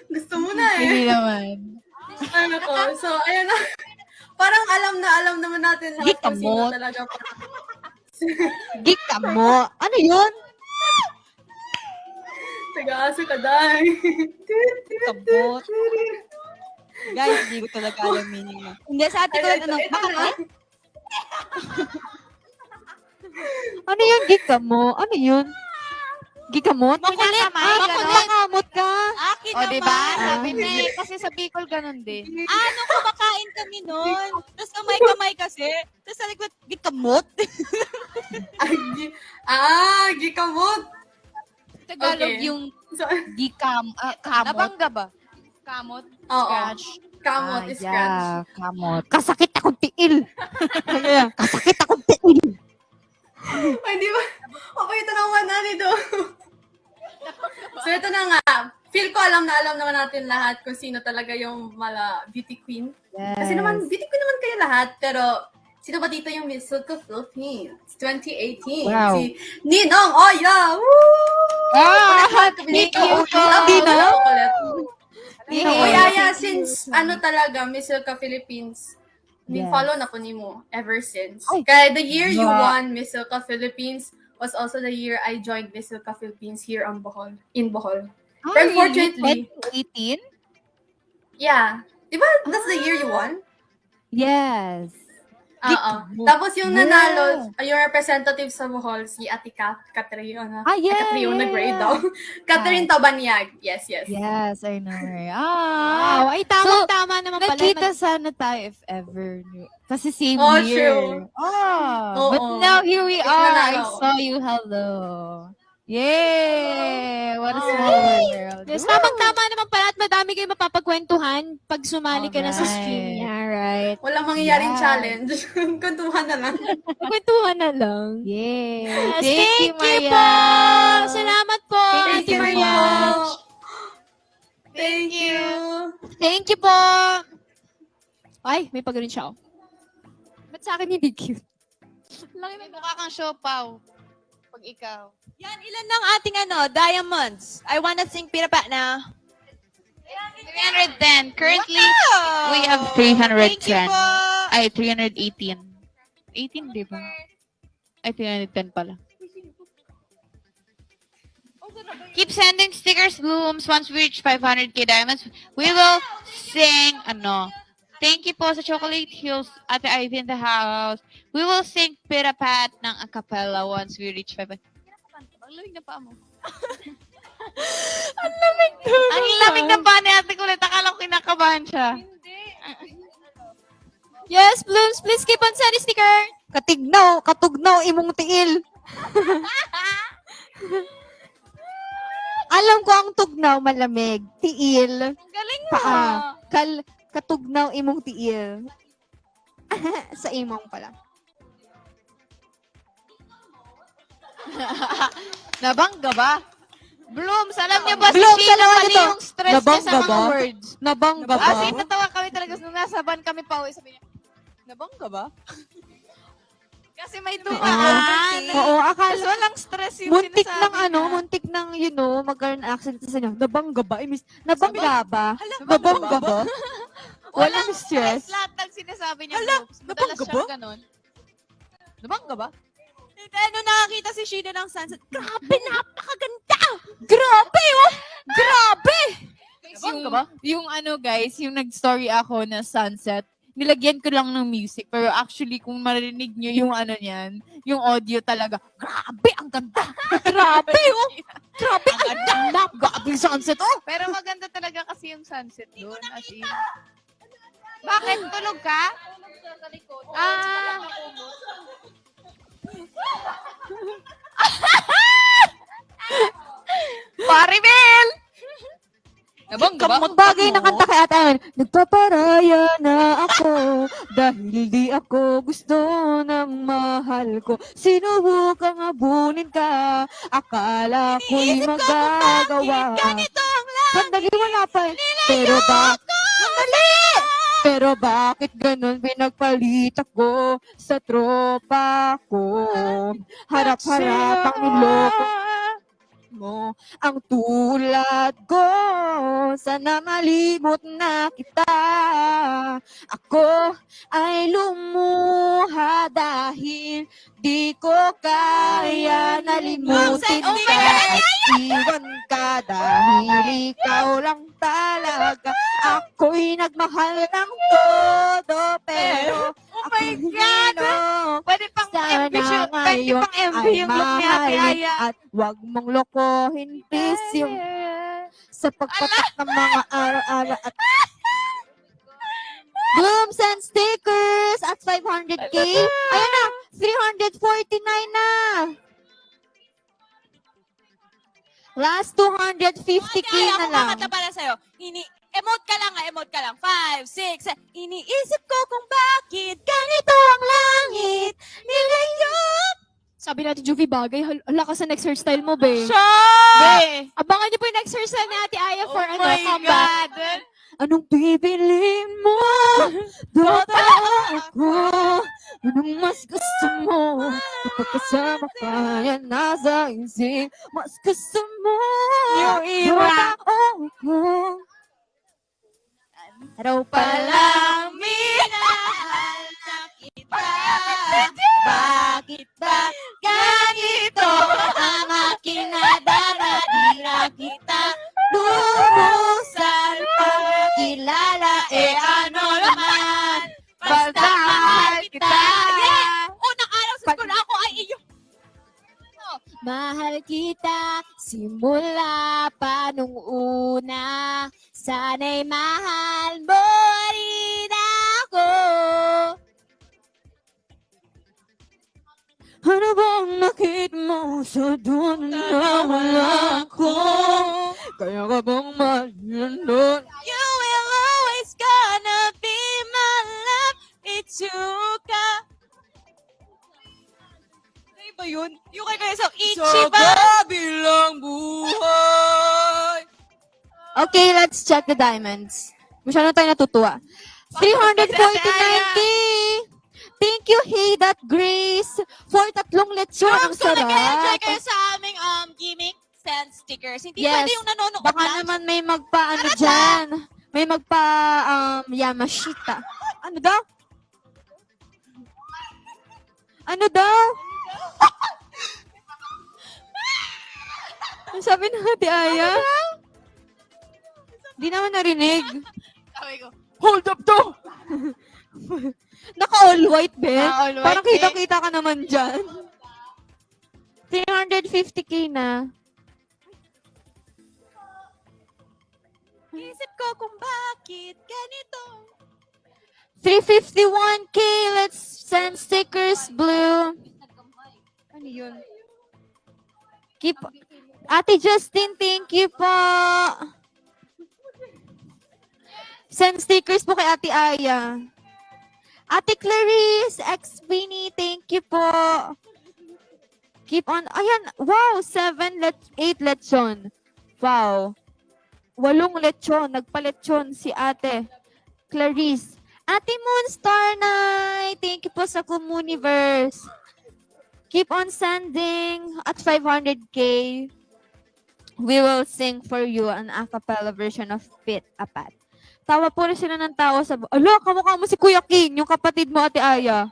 Gusto mo na eh. Hindi naman. So, ayun na. Parang alam naman natin lahat kung sino Gikamot. talaga. Gika mo. Ano yun? Tagaso ka, day. Kabot. Guys, hindi ko talaga alam meaning na. Hindi, sa ate ko, Ito. Ano yun, gikamot? Ano yun? Gikamot? Makulit. Makamot ka. Akin O, naman. diba? Sabi na eh. Kasi sa Bicol, ganun din. Ano, kumakain kami nun. Tapos kamay-kamay kasi. Tapos sa likod, gikamot. Gikamot. Tagalog Okay. yung So, kamot. Nabangga ba? Kamot? oo. Scratch. Kamot is scratch. Kamot. Kasakit akong tiil. Kasakit akong tiil. Ay, di ba? Okay, ito naman do. So, ito na nga. Feel ko alam naman natin lahat kung sino talaga yung beauty queen. Kasi naman, beauty queen naman kayo lahat. Pero, sino ba dito yung Miss Silk of Philippines 2018? Wow. Si Ninong Oya! Woo! Thank you po. Ninong Oya, since talaga, Miss Silk of Philippines, follow na po ni mo ever since. Kaya the year you won Miss Silka Philippines was also the year I joined Miss Silka Philippines here in Bohol. But unfortunately, 2018? yeah. Diba that's the year you won? Yes. Oo. Tapos yung nanalo, yung representative sa Bohol, si Ate Catriona. Yes. Catriona grade daw. Catherine Tabanyag. Yes. Yes, I know her. Wow, ay tama naman pala. Nakita sana tayo if ever. Kasi same Oh, year. true. Oh, Oo. but now here we Bigla are. na I ako. saw you. Hello. Yeah! What a small world. Yes, tamang-tama naman pala at madami kayong mapapagkwentuhan pag sumali ka na sa Alright. stream niya, right? Walang mangyayaring Yes. challenge. Kwentuhan na lang. Kwentuhan na lang. Yeah! Yes, Thank you, po! Maria! Salamat po, Thank Ate you Maria. po. Thank you. Thank you po. Ay, may pag-rin siya. Ba't sa akin hindi cute? May mukha kang siopaw. Pag ikaw. Yan, ilan ng ating diamonds? I wanna sing Pira Pat now. 310. Currently, Wow! we have Thank you 310. po. Ay, 318. 18, di ba? Ay, 310 pala. Keep sending stickers, blooms. Once we reach 500k diamonds, we will sing, thank you po sa Chocolate Hills, Ate Ivy in the house. We will sing Pira Pat ng a cappella once we reach 500. Ang lamig na paa mo. Ang lamig na paa ni Ate Kulit. Akala ko kinakabahan siya. Yes, Blooms, please keep on sending sticker. Katugnaw, imong tiil. Alam ko ang tugnaw malamig, tiil, Galing mo. paa. Katugnaw imong tiil. Sa imong pala. Nabangga ba? Blooms, alam niyo ba Blooms, si Sheena alam mali niyo to. yung stress niya sa Nabangga mga ba? words? Nabangga ba? As in, natawa kami talaga nung nasa van kami pa uwi. Sabi niya, nabangga ba? Kasi may dumaan. Oo, akala. Kasi walang stress yung Muntik sinasabi ng niya. muntik ng, magkaroon ng accident sa inyo. Nabangga ba? Nabangga ba? Nabangga ba? Walang stress. Lahat ng sinasabi niya, Blooms. Madalas siyang ganon. Nabangga ba? Then, nung nakakita si Sheena ng sunset, grabe, napakaganda! Grabe, oh! Grabe! Nabangga ba? Yung guys, yung nag-story ako na sunset, nilagyan ko lang ng music. Pero actually, kung marinig nyo yung niyan, yung audio talaga, grabe, ang ganda! Grabe, oh! Grabe, ang ganda! Grabe yung sunset, oh! Pero maganda talaga kasi yung sunset doon. As in. Bakit? Tulog ka? Ah. Paribel! Nabangga ba? Bagay na kanta kay Ate Ayan. Nagpaparaya na ako dahil di ako gusto ng mahal ko. Sinubukang abunin ka, akala ko'y magagawa. Sandali, wala pa eh. Pero bakit ganun pinagpalit ako sa tropa ko? Harap-harap ang niloko mo ang tulad ko. Sana malimot na kita. Ako ay lumuha dahil di ko kaya nalimutin ka at iwan ka dahil ikaw lang talaga. Ako'y nagmahal ng todo pero Oh my God! Pwede pang sana MV shoot. Pwede ngayon pang MV ay yung look ni Ate mahalin Aya. at wag mong lokohin please yung sa pagpatak ng mga araw-araw at blooms and stickers at 500k. Ayun na, 349 na. Last 250k na lang. Ako kakanta para sa'yo. Emote ka lang, emote ka lang. 5, 6, 7. Iniisip ko kung bakit ganito ang langit. Nilayop. Sabi natin, Juvie, bagay. Lakas sa next hairstyle mo, be. Be! Abangan niyo po yung next hairstyle ni Ate Aya for Oh my comeback. God! Anong bibili mo? Dota ako. Anong mas gusto mo? Kapag kasama ka yan nasa isip. Mas gusto mo. Yung iba. Dota ako. Araw pa lang. minahal na kita. Bakit ba ganito ang aking nadadala kita? Lumusal pagkilala, ano naman? Basta mahal kita. Yeah! Unang araw sa school ako ay iyong Mahal kita simula pa nung una. Sana'y mahal mo rin ako. Ano bang nakita mo sa dulo ng Suka. Ano ba yun? Yung kay Kuya Sam, Sa Ichiban. kabilang buhay. Okay, let's check the diamonds. Masyado tayo natutuwa. 349K! Thank you, Hey That Grace, for 3 lechon. Ang Kung nag-enjoy sarap. kayo sa aming gimmick send stickers, hindi Yes. pwede yung nanonood Baka lang. naman may magpa-ano dyan. May Yamashita. Ano daw? Ano daw? Ang sabi ng Ate Aya? Di naman narinig. Sabi ko, Hold up to! Naka-all white, Ben. Naka-all white, Parang Ben. kita-kita ka naman dyan. 350K na. isip ko kung bakit ganito. 351K. Let's send stickers, Blue. Ano yun? Keep... Ate Justin, thank you po. Send stickers po kay Ate Aya. Ate Clarice, ex-Winnie, thank you po. Keep on... Ayan, wow, 8 lechon. Wow. 8 lechon. Nagpa-lechon si Ate Clarice. Ate Moonstar Night, thank you po sa Comuniverse. Keep on sending at 500K. We will sing for you an a cappella version of Pit Apat. Tawa po rin sila ng tawa sa... Alo, kamukha mo si Kuya King, yung kapatid mo, Ate Aya.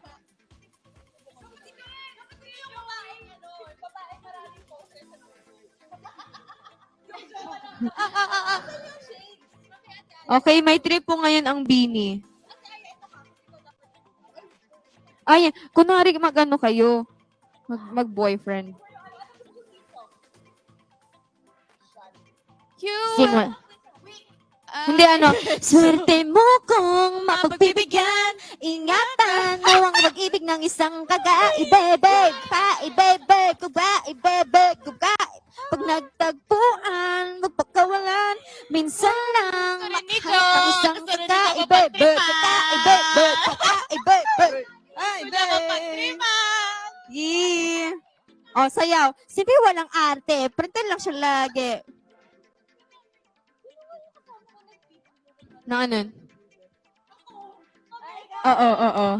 Okay, may trip po ngayon ang Bini. Ay, kunwari mag-ano kayo. Mag-boyfriend. Sing mo. Hindi ano, swerte mo kung mapagbibigyan, ingatan mo ang mag-ibig ng isang kagaibebeg, paibebeg, kugaibebeg, kugaib. Pag nagtagpuan, magpakawalan, minsan lang Narinig makahit ang isang ko. Narinig kagaibebeg, ko, kagaibebeg, kagaibebeg. Ay, Wala ka pagtripan. Yeah. O, sayaw. Siyempre walang arte. Pretend lang siya lagi. Na ano? Oo.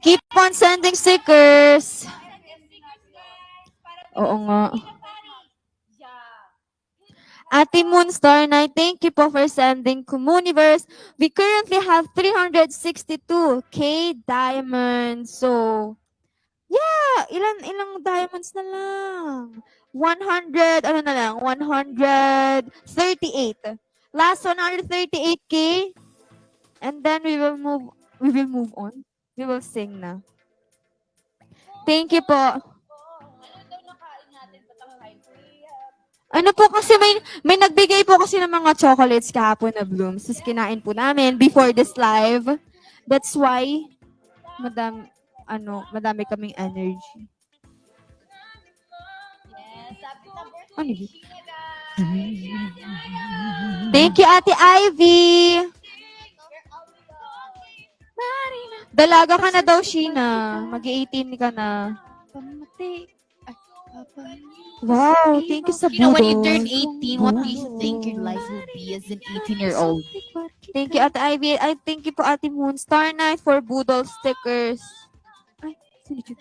Keep on sending stickers. Oo nga. Ate Moonstar Night, thank you po for sending Comuniverse. We currently have 362K diamonds. So, yeah, ilang diamonds na lang? 100, ano na lang? 138. Last 138K. And then we will move on. We will sing na. Thank you po. Ano po kasi may nagbigay po kasi ng mga chocolates kahapon na Blooms. Tapos kinain po namin before this live. That's why madami kaming energy. Ano yun? Thank you, Ate Ivy. Dalaga ka na daw, Sheena. Mag-18 ka na. Wow, thank you sa You know, when you budol. turn 18, what do you think your life will be as an 18-year-old? Thank you, Ate Ivy. I thank you po, Ate Moonstar Night, for budol stickers. Ay, sino yun?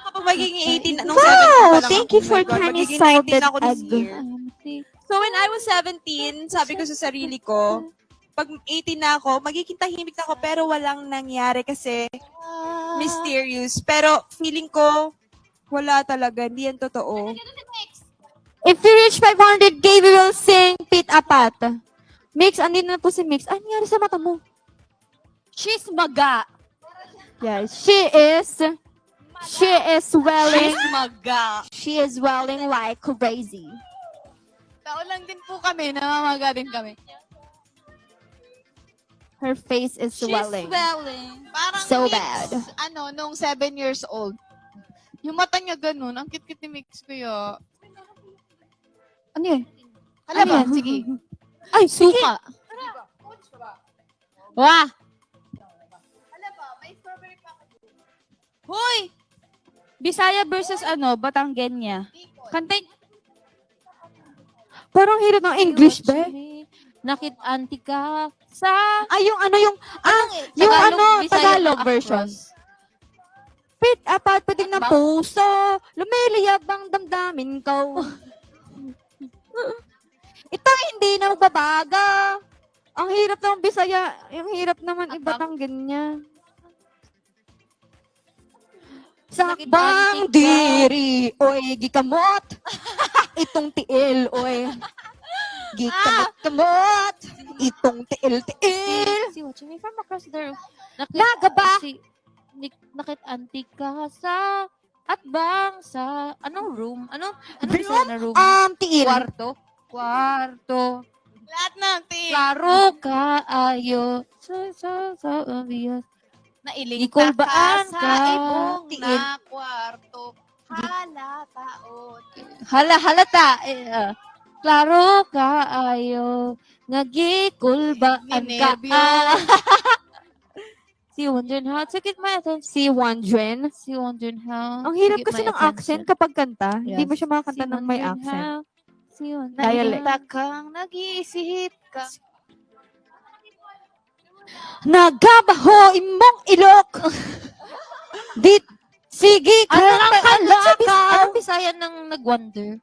Kapag magiging 18 nung 17 Wow, pa lang thank ako, you oh for my God, candy magiging salted 19 ako this egg. year. So when I was 17, sabi ko sa sarili ko, pag 18 na ako, magiging tahimik na ako pero walang nangyari kasi mysterious. Pero feeling ko, wala talaga. Hindi yan totoo. If you reach 500K, we will sing Pit Apat. Mix, andin na po si Mix. Ano nangyari sa mata mo? She's maga. Yes, she is welling. She's maga. She is welling like crazy. Tao lang din po kami, namamaga din kami. Her face is swelling. Parang So mix, bad. nung 7 years old. Yung mata niya ganun. Ang cute-cute ni Mix kuya. Ano yun? Hala ba? Sige. Ay, suka. Wah! Hoy! Bisaya versus Batanggenya. Kantay. Parang hirap ng English, be. Nakit-anti ka sa... Ay, yung Tagalog version. Pwedeng ng puso, lumiliyab ang damdamin ko. Ito hindi na magbabaga. Ang hirap ng Bisaya, yung hirap naman Batanggenya. Sakbang diri, oy, gikamot. Itong tiil, oy. Gikamot, itong tiil. Si watching me from across the room. Nagaba. Nakit-anti ka sa... At bang sa... Anong room? Anong Room? Bisaya na room? Tiil. Kwarto. Lahat ng tea. Klaro ka ayo. Sa obvious. Nailing Ikulbaan sa ka. ibong Tiil. na kwarto. Halataon. Halata. Klaro ka ayo. Nagikulbaan ka. Ninerbyo. Si wondering how to get my attention. Si Wondren. Si wondering how Ang to hirap get kasi my ng accent attention. kapag kanta. Hindi Yes. mo siya makakanta Si ng may wondering accent. how. Si wondering Dialect. how. Kang nag-iisip ka. Nagabaho imong ilok. Sige ka Anong alakaw. Bisaya ng nag-wonder?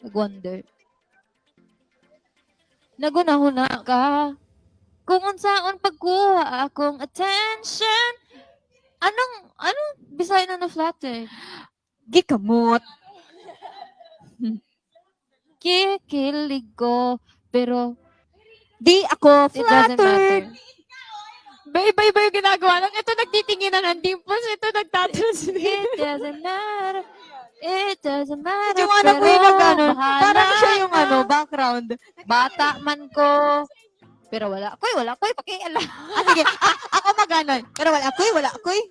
Nag-wonder. Nagunahuna ka. Kung unsaon pagkuha akong attention. Anong Bisaya na na-flatter? Gikamot. Kikilig ko, pero Di ako it doesn't flattered. matter. Iba-iba yung ginagawa lang. Ito nagtitingin na ng dimples. Ito nagtatranslate. It doesn't matter. It doesn't matter. Yung anak ko yung nag-ano, bahala parang siya yung ka. background. Bata man ko. Pero wala ko'y pakialam. Sige, ako magano. Pero wala ko'y.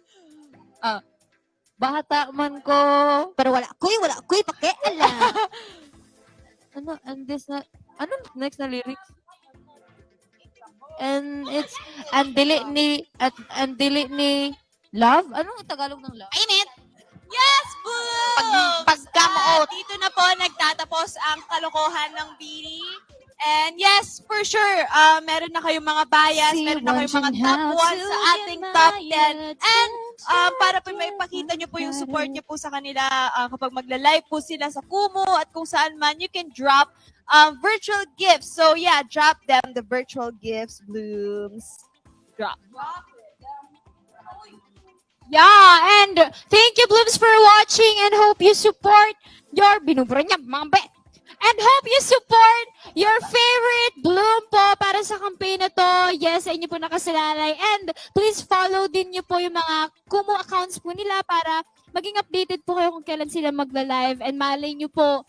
Bata man ko. Pero wala ko'y pakialam. Ano next na lyrics? And it's, and dili ni love? Anong Tagalog ng love? Init! Yes, boo! Pagkamuot. Dito na po nagtatapos ang kalokohan ng Bini. And yes, for sure, meron na kayong mga bias, meron na kayong mga top 1 sa ating top 10. And para po may ipakita nyo po yung support nyo po sa kanila kapag magla-live po sila sa Kumu at kung saan man, you can drop virtual gifts. So yeah, drop them the virtual gifts, Blooms. Drop. Yeah, and thank you, Blooms, for watching and hope you support your binubura niya, mga bet. And hope you support your favorite Bloom po para sa campaign na to. Yes, sa inyo po nakasalalay. And please follow din niyo po yung mga Kumu accounts po nila para maging updated po kayo kung kailan sila magla-live. And malay niyo po,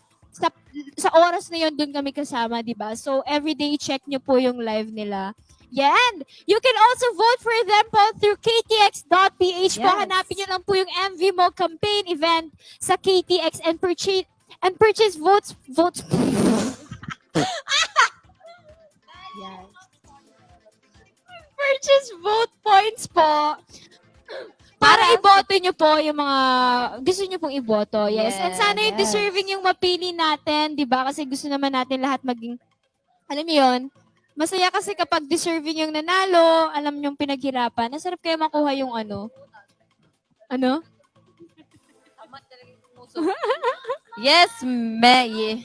sa oras na yun, dun kami kasama, di ba? So, everyday check niyo po yung live nila. Yeah, and you can also vote for them po through ktx.ph po. Yes. Hanapin niyo lang po yung MV Mo campaign event sa KTX and purchase votes. Yes. Purchase vote points po. Para iboto nyo po yung mga gusto nyo pong iboto. Yes. And sana yung Yes. deserving yung mapili natin, di ba? Kasi gusto naman natin lahat maging, alam mo yun, masaya kasi kapag deserving yung nanalo, alam nyo yung pinaghirapan. Nasarap kayo makuha yung ano. Ano? Yes, May.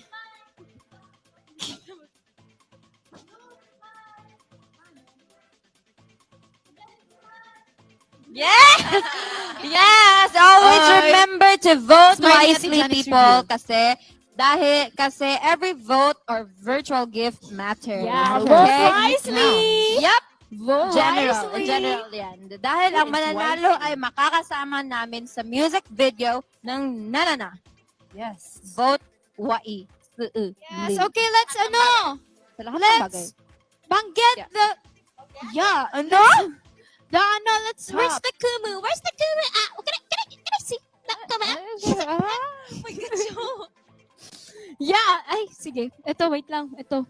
Yes! Always remember to vote Smiley wisely, Ate Janice people. review. Kasi every vote or virtual gift matters. Yeah, Okay? vote wisely! Yep. Vote General. wisely! General yan. Dahil ang mananalo ay makakasama namin sa music video ng Nanana. Yes. Vote wai. Yes, okay, let's Sa lahat ng bagay. banggit Yeah. the, yeah, Ano? let's, where's the Kumu? Where's the Kumu? Can I see? Come on. sige. Ito, wait lang. Ito.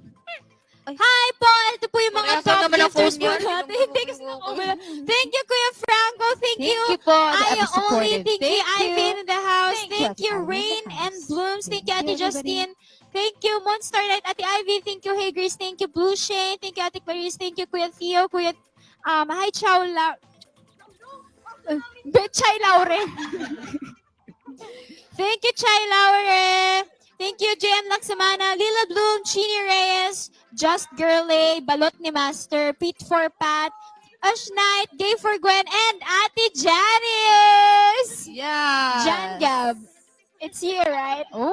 Hi po! Ito po yung mga Wala ka top naman ang gifters phone po niya. natin. Hindi kasi nakawala. Thank you, Kuya Franco. Thank you. po. Aya Ever Only. supported. Thank you, Ivy in the house. Thank you, Thank Ate you, Ivy in the Rain and house. Blooms. Thank you, Thank Ate you, everybody. Justine. Thank you, Monster Light, Ate Ivy. Thank you, Hey Grace. Thank you, Blue Shane. Thank you, Ate Clarice. Thank you, Kuya Theo. Kuya, hi, Chow Betchay Laure. Thank you, Chai Laure. Thank you, JM Laksamana, Lila Bloom, Chini Reyes, Just Girly, Balot ni Master, Pete for Pat, Ash Knight, Gay for Gwen, and Ate Janice! Yeah. Jan Gab. It's you, right? Oh.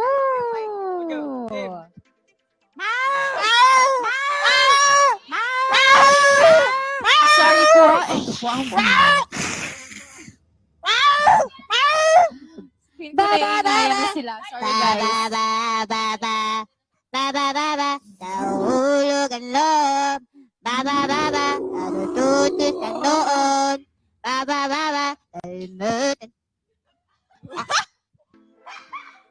Sorry po. Hindi ko naiinaya na sila. Sorry, guys. Nahulog ang loob. Natututos ang noon.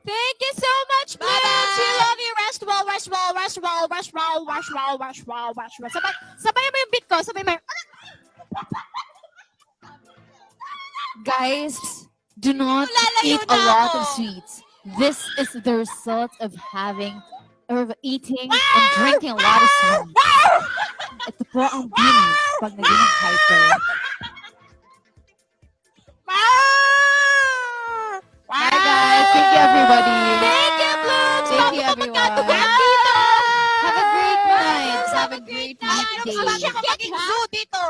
Thank you so much, Blooms. We love you. Rest well, rest well, rest well, rest well, rest well, rest well, rest well. Sabay mo yung beat ko. Sabay mo yung... Guys, do not eat a lot of sweets. This is the result of eating and drinking a lot of sweets. Ito po ang bini pag naging hyper. Bye guys. Thank you everybody. Thank you, Blooms. Thank you everyone. Dito. Have a great night. Have a great weekday. Siya ka maging zoo dito.